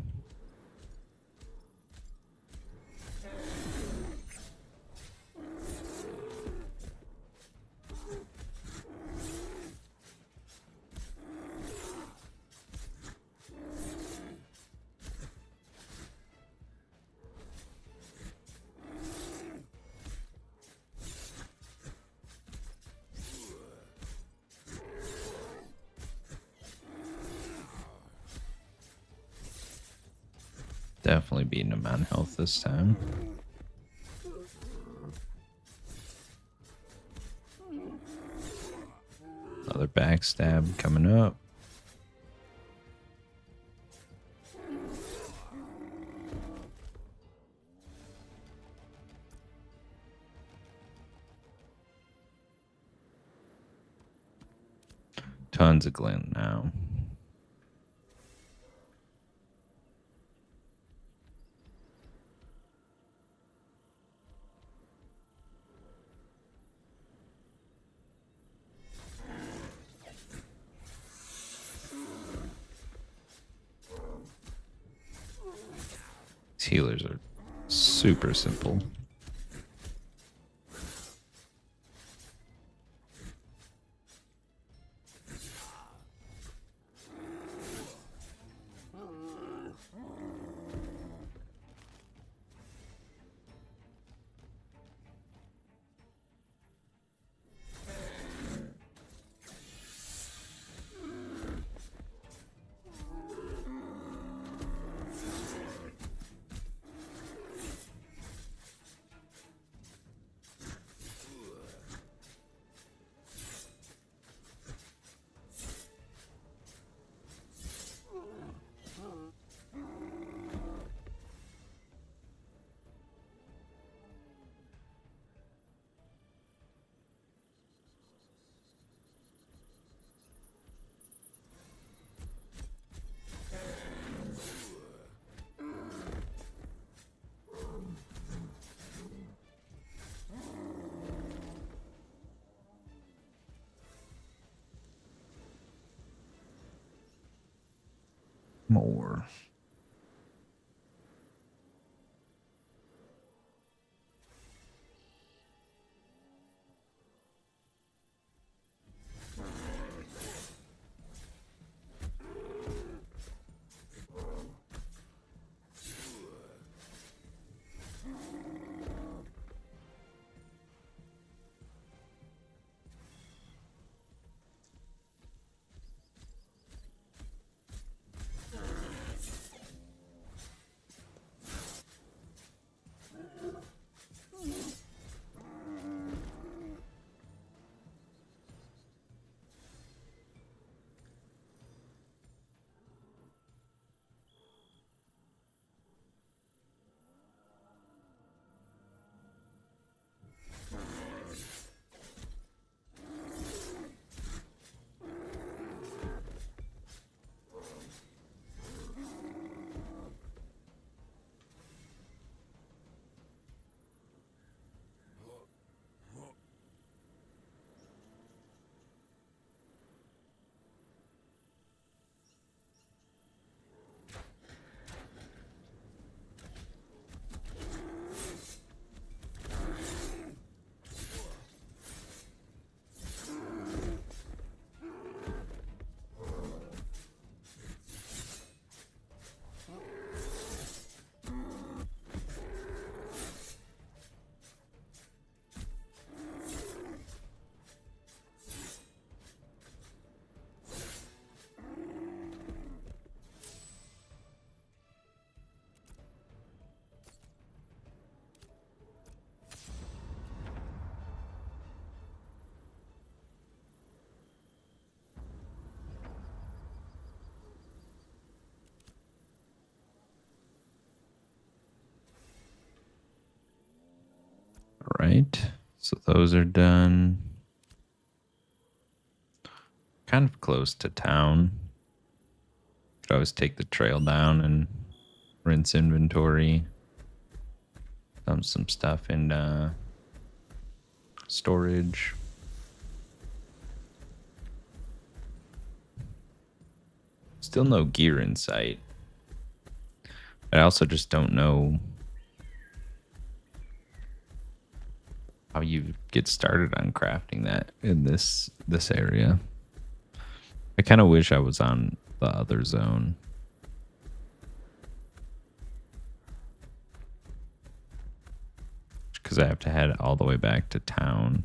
Definitely beating him on health this time. Another backstab coming up. Tons of glint now. These healers are super simple. More. All right. So those are done. Kind of close to town. Could always take the trail down and rinse inventory. Dump some stuff in storage. Still no gear in sight. I also just don't know how you get started on crafting that in this area. I kind of wish I was on the other zone. Because I have to head all the way back to town.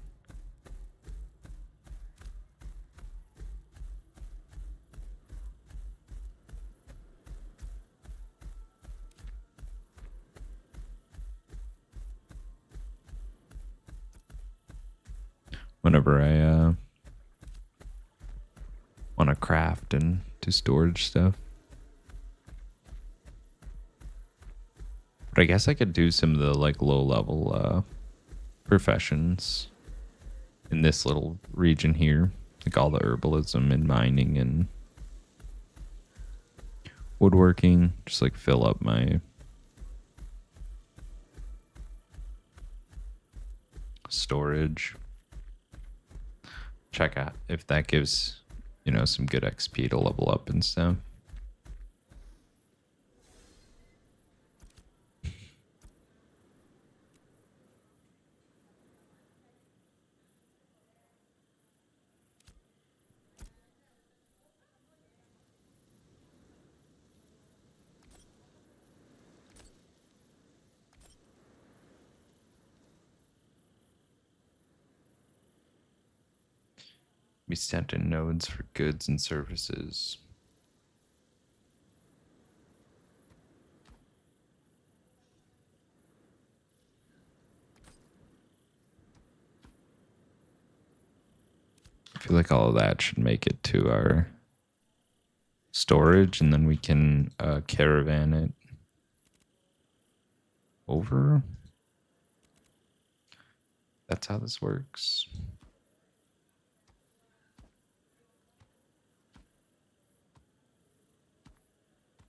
Whenever I want to craft and do storage stuff. But I guess I could do some of the like low level professions in this little region here, like all the herbalism and mining and woodworking, just like fill up my storage. Check out if that gives, you know, some good XP to level up and stuff. Be sent in nodes for goods and services. I feel like all of that should make it to our storage, and then we can caravan it over. That's how this works.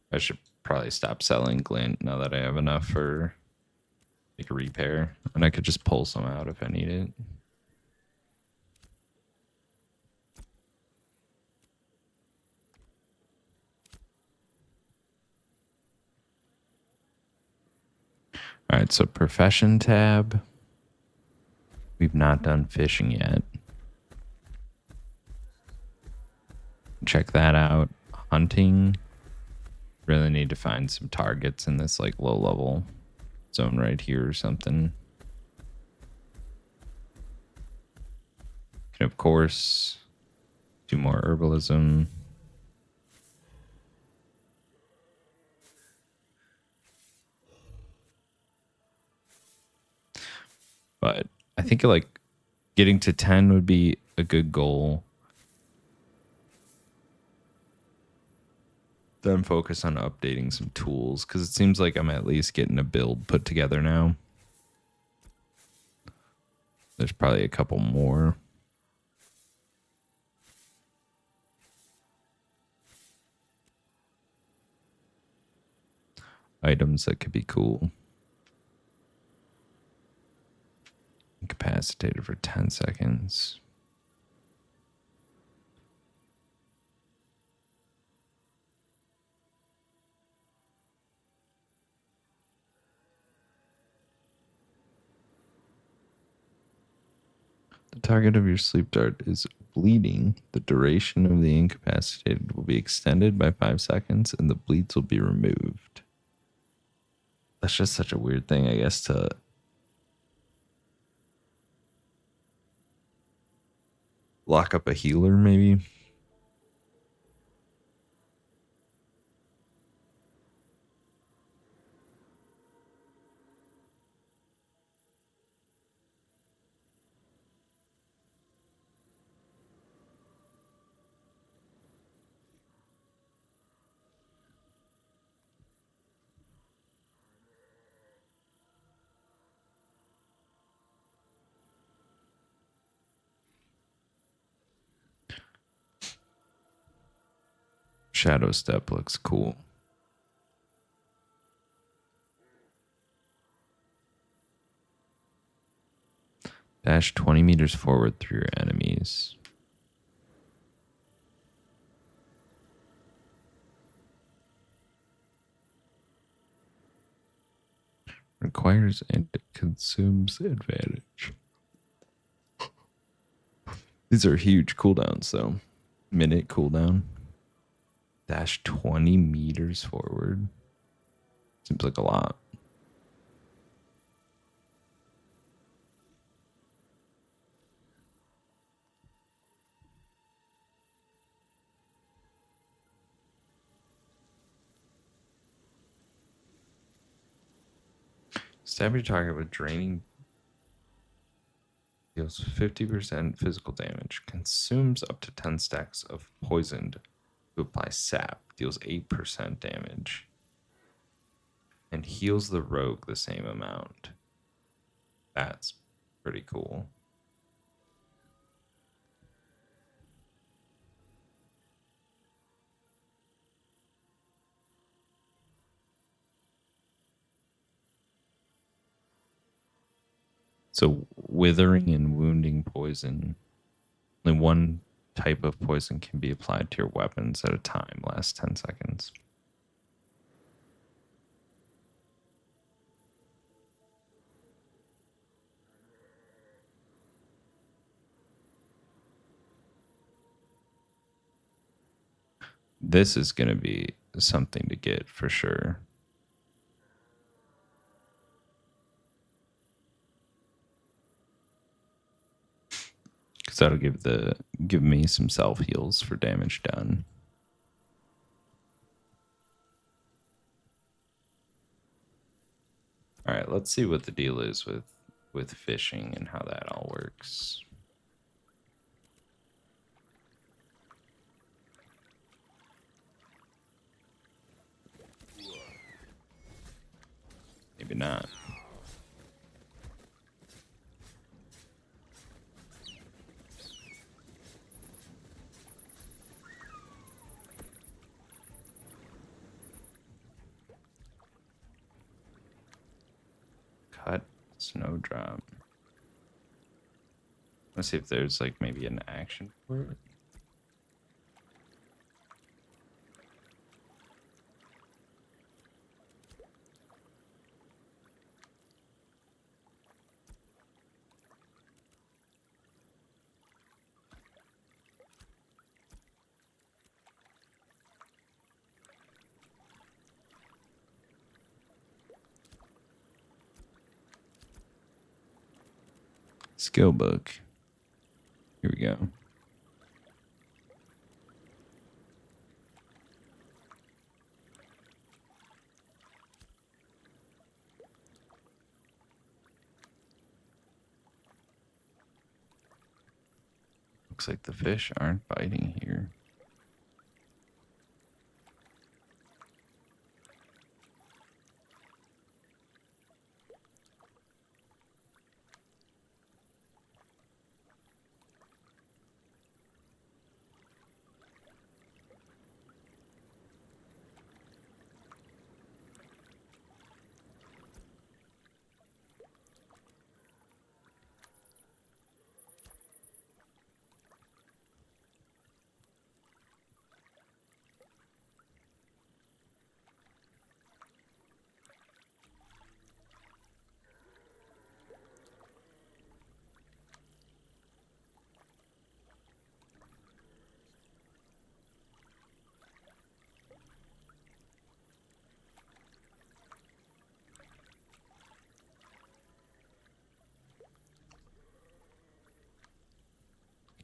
I should probably stop selling glint now that I have enough for like a repair, and I could just pull some out if I need it. All right, so profession tab. We've not done fishing yet. Check that out. Hunting. Really need to find some targets in this like low level zone right here or something. Can of course do more herbalism. But I think like getting to 10 would be a good goal. Then focus on updating some tools because it seems like I'm at least getting a build put together now. There's probably a couple more. Items that could be cool. Incapacitated for 10 seconds. The target of your sleep dart is bleeding. The duration of the incapacitated will be extended by 5 seconds and the bleeds will be removed. That's just such a weird thing, I guess, to lock up a healer, maybe. Shadow step looks cool. Dash 20 meters forward through your enemies. Requires and consumes advantage. These are huge cooldowns, though. Minute cooldown. Dash 20 meters forward. Seems like a lot. Stab your target with draining. Deals 50% physical damage. Consumes up to 10 stacks of poisoned to apply sap. Deals 8% damage. And heals the rogue the same amount. That's pretty cool. So withering and wounding poison. Only one type of poison can be applied to your weapons at a time. Lasts 10 seconds. This is going to be something to get for sure. Because that'll give me some self heals for damage done. All right, let's see what the deal is with fishing and how that all works. Maybe not. Cut snowdrop. Let's see if there's like maybe an action for it. Skill book. Here we go. Looks like the fish aren't biting here.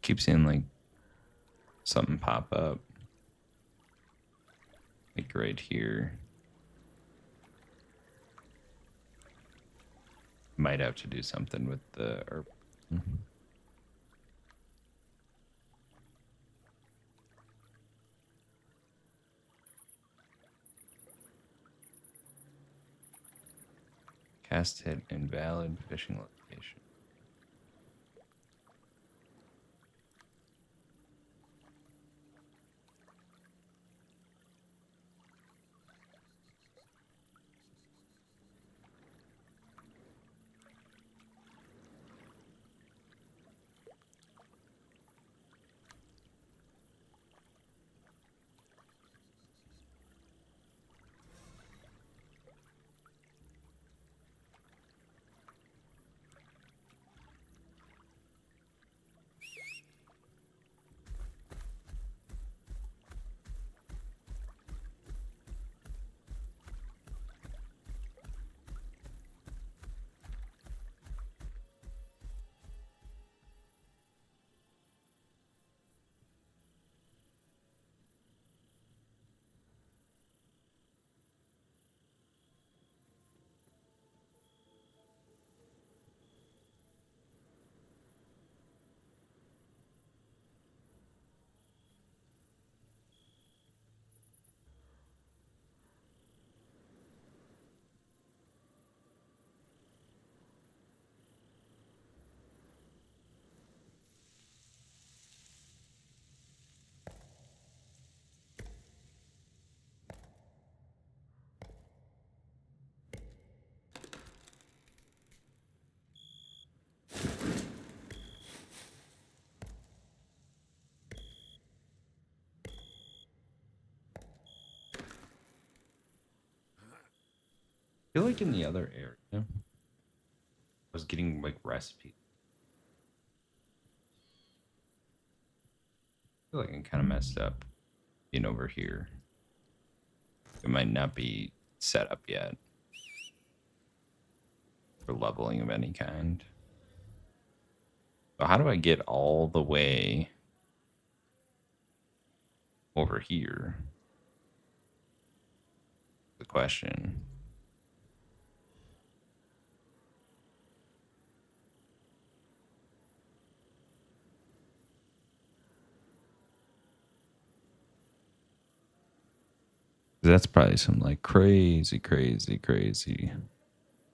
Keep seeing like something pop up. Like right here. Might have to do something with the herb. Cast hit invalid fishing location. feel like in the other area, I was getting like recipes. I feel like I'm kind of messed up being over here. It might not be set up yet for leveling of any kind. So how do I get all the way over here? The question. That's probably some like crazy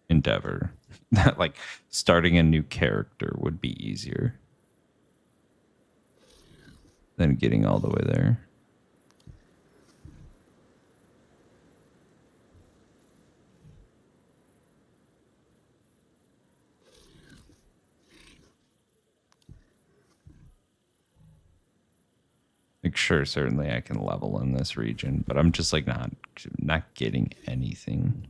endeavor. That like starting a new character would be easier than getting all the way there. Like sure, certainly I can level in this region, but I'm just like not getting anything.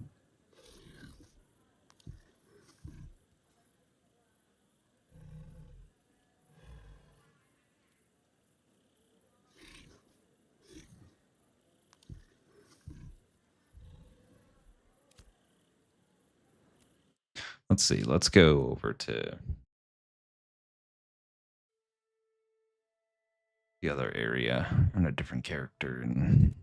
Let's see. Let's go over to the other area on a different character and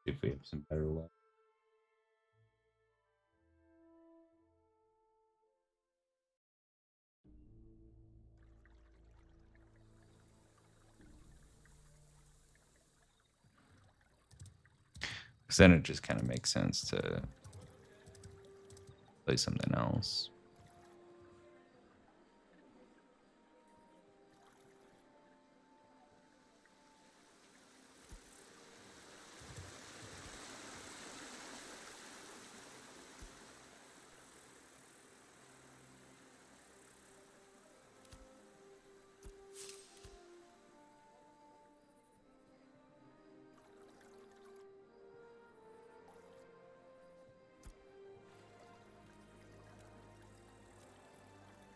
see if we have some better luck. Because then it just kind of makes sense to play something else.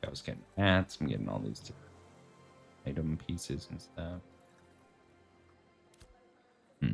I was getting hats. I'm getting all these different item pieces and stuff. Hmm.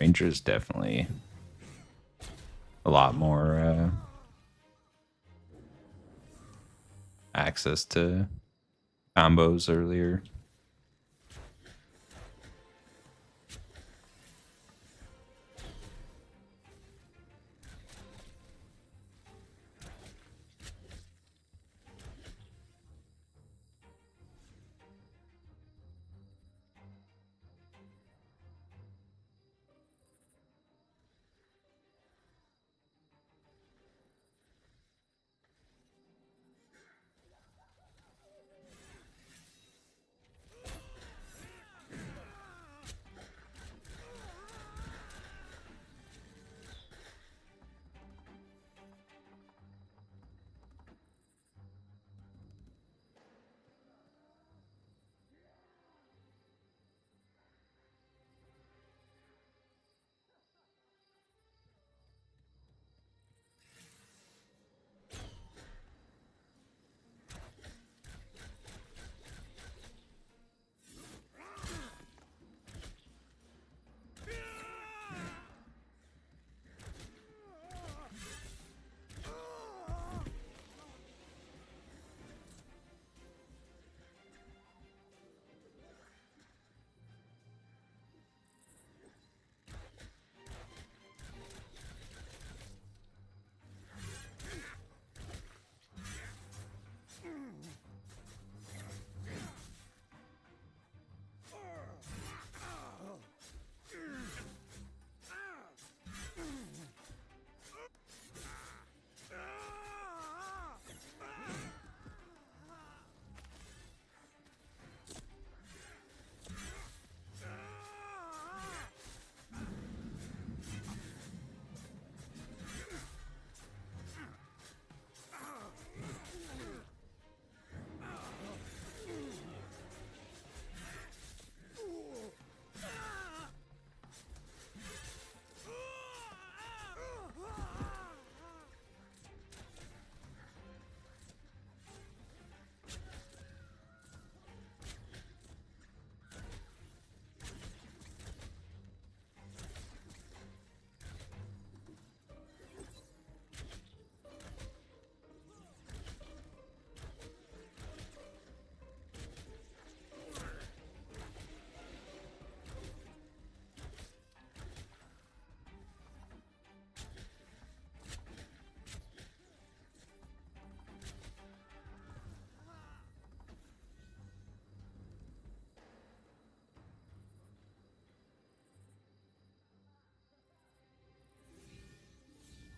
Ranger is definitely a lot more access to combos earlier.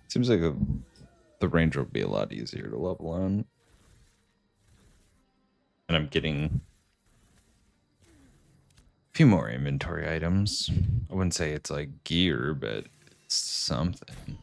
Seems like the Ranger will be a lot easier to level on. And I'm getting a few more inventory items. I wouldn't say it's like gear, but it's something.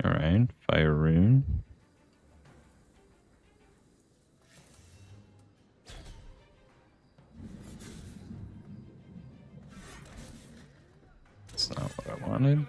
All right, fire rune. That's not what I wanted.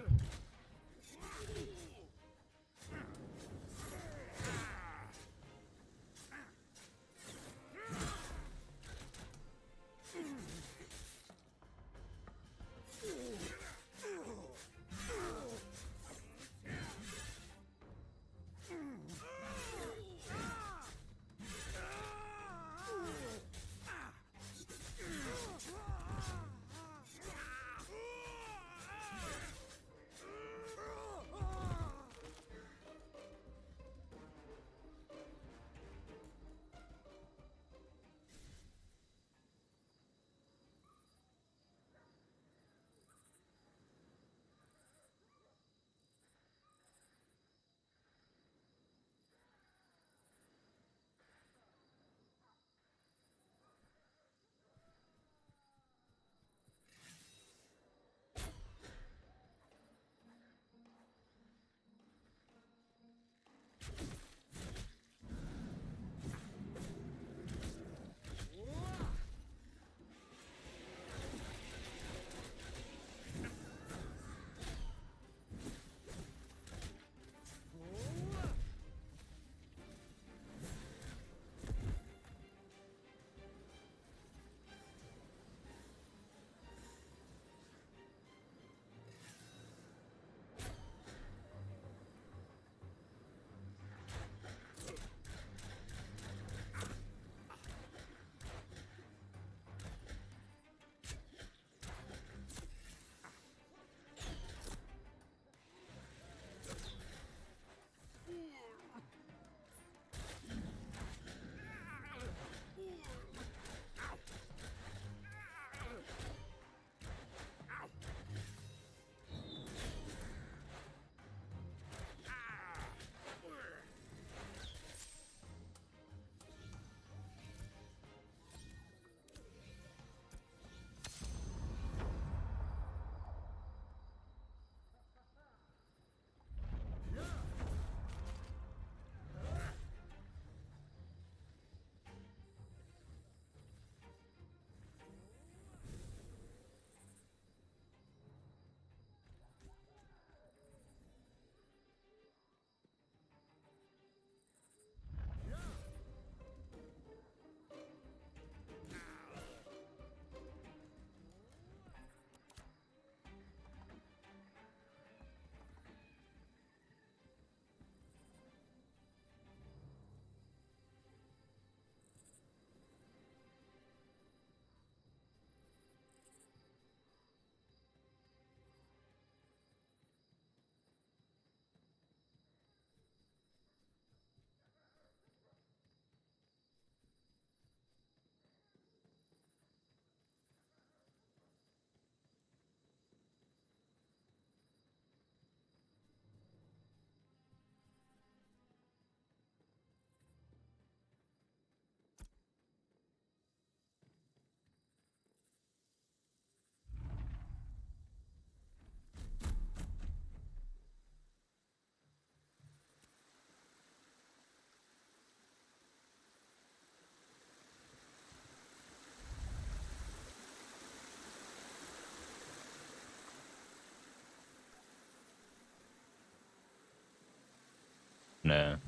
gonna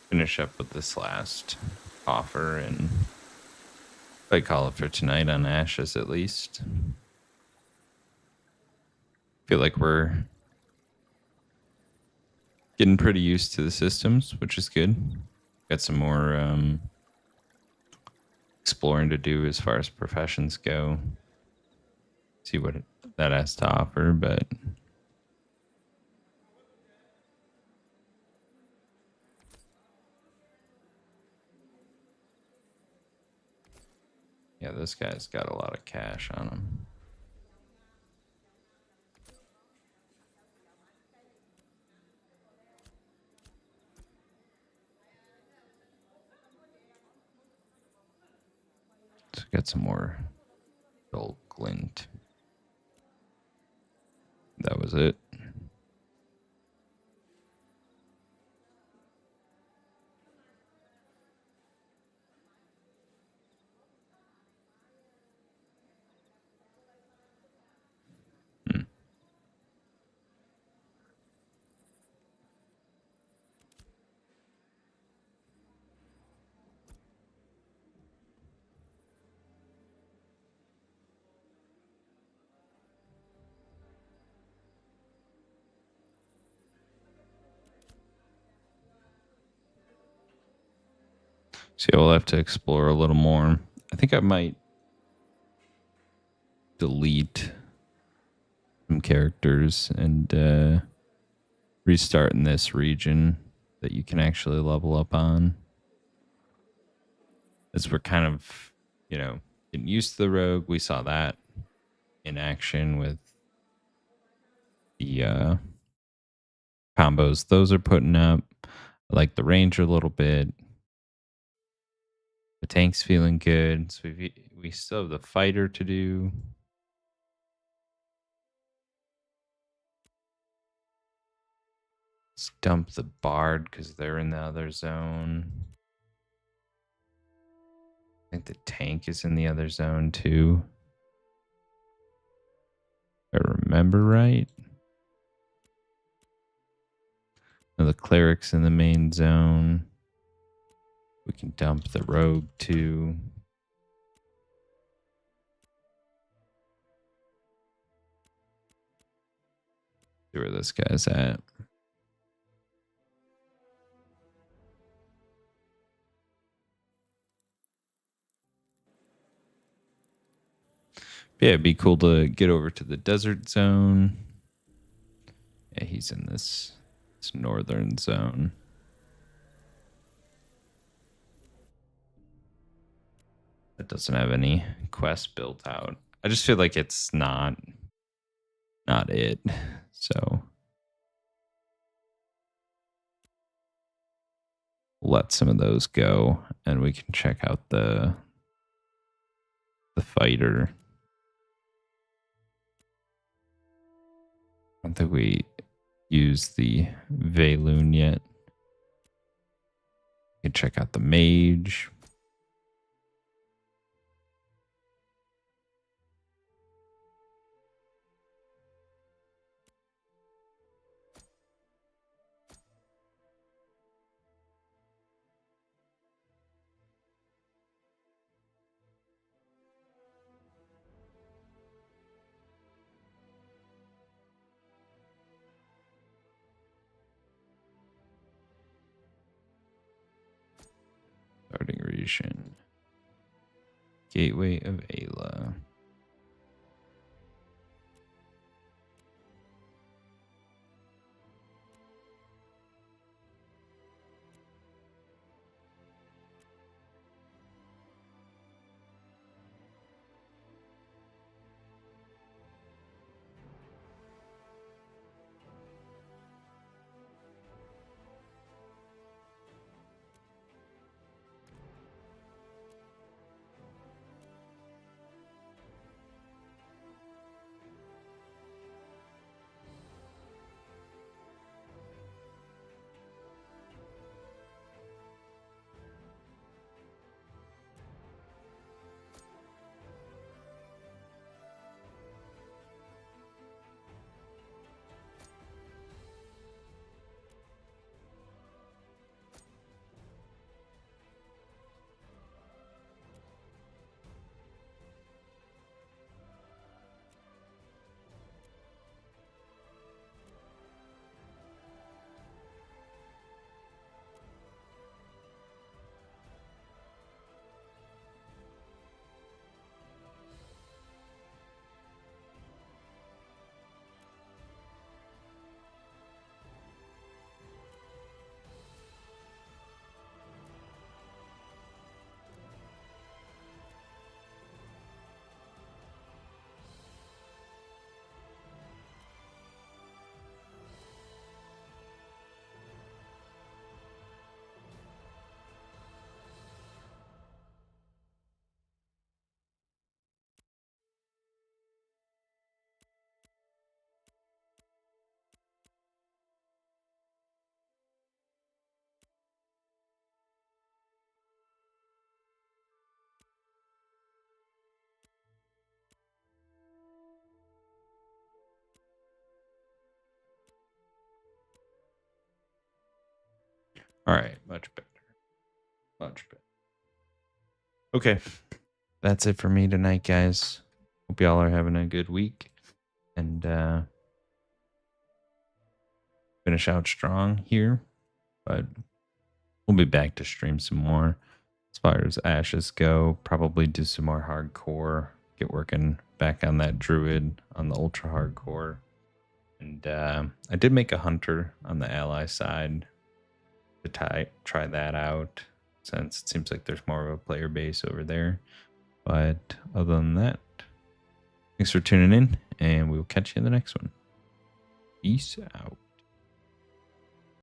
finish up with this last offer and I call it for tonight on Ashes at least. Feel like we're getting pretty used to the systems, which is good. Got some more exploring to do as far as professions go. See what that has to offer, but yeah, this guy's got a lot of cash on him. So get some more gold glint. That was it. So we'll have to explore a little more. I think I might delete some characters and restart in this region that you can actually level up on. As we're kind of, getting used to the rogue. We saw that in action with the combos those are putting up. I like the range a little bit. The tank's feeling good. So we still have the fighter to do. Let's dump the bard because they're in the other zone. I think the tank is in the other zone too. If I remember right. Now the cleric's in the main zone. We can dump the rogue too. See where this guy's at. Yeah, it'd be cool to get over to the desert zone. Yeah, he's in this northern zone. That doesn't have any quests built out. I just feel like it's not it. So let some of those go and we can check out the fighter. I don't think we used the Valoon yet. You can check out the mage. Starting region. Gateway of Ayla. All right, much better. Much better. Okay. That's it for me tonight, guys. Hope y'all are having a good week. And finish out strong here. But we'll be back to stream some more. As far as ashes go, probably do some more hardcore. Get working back on that druid on the ultra hardcore. And I did make a hunter on the ally side to try that out, since it seems like there's more of a player base over there. But other than that, thanks for tuning in, and we will catch you in the next one. Peace out.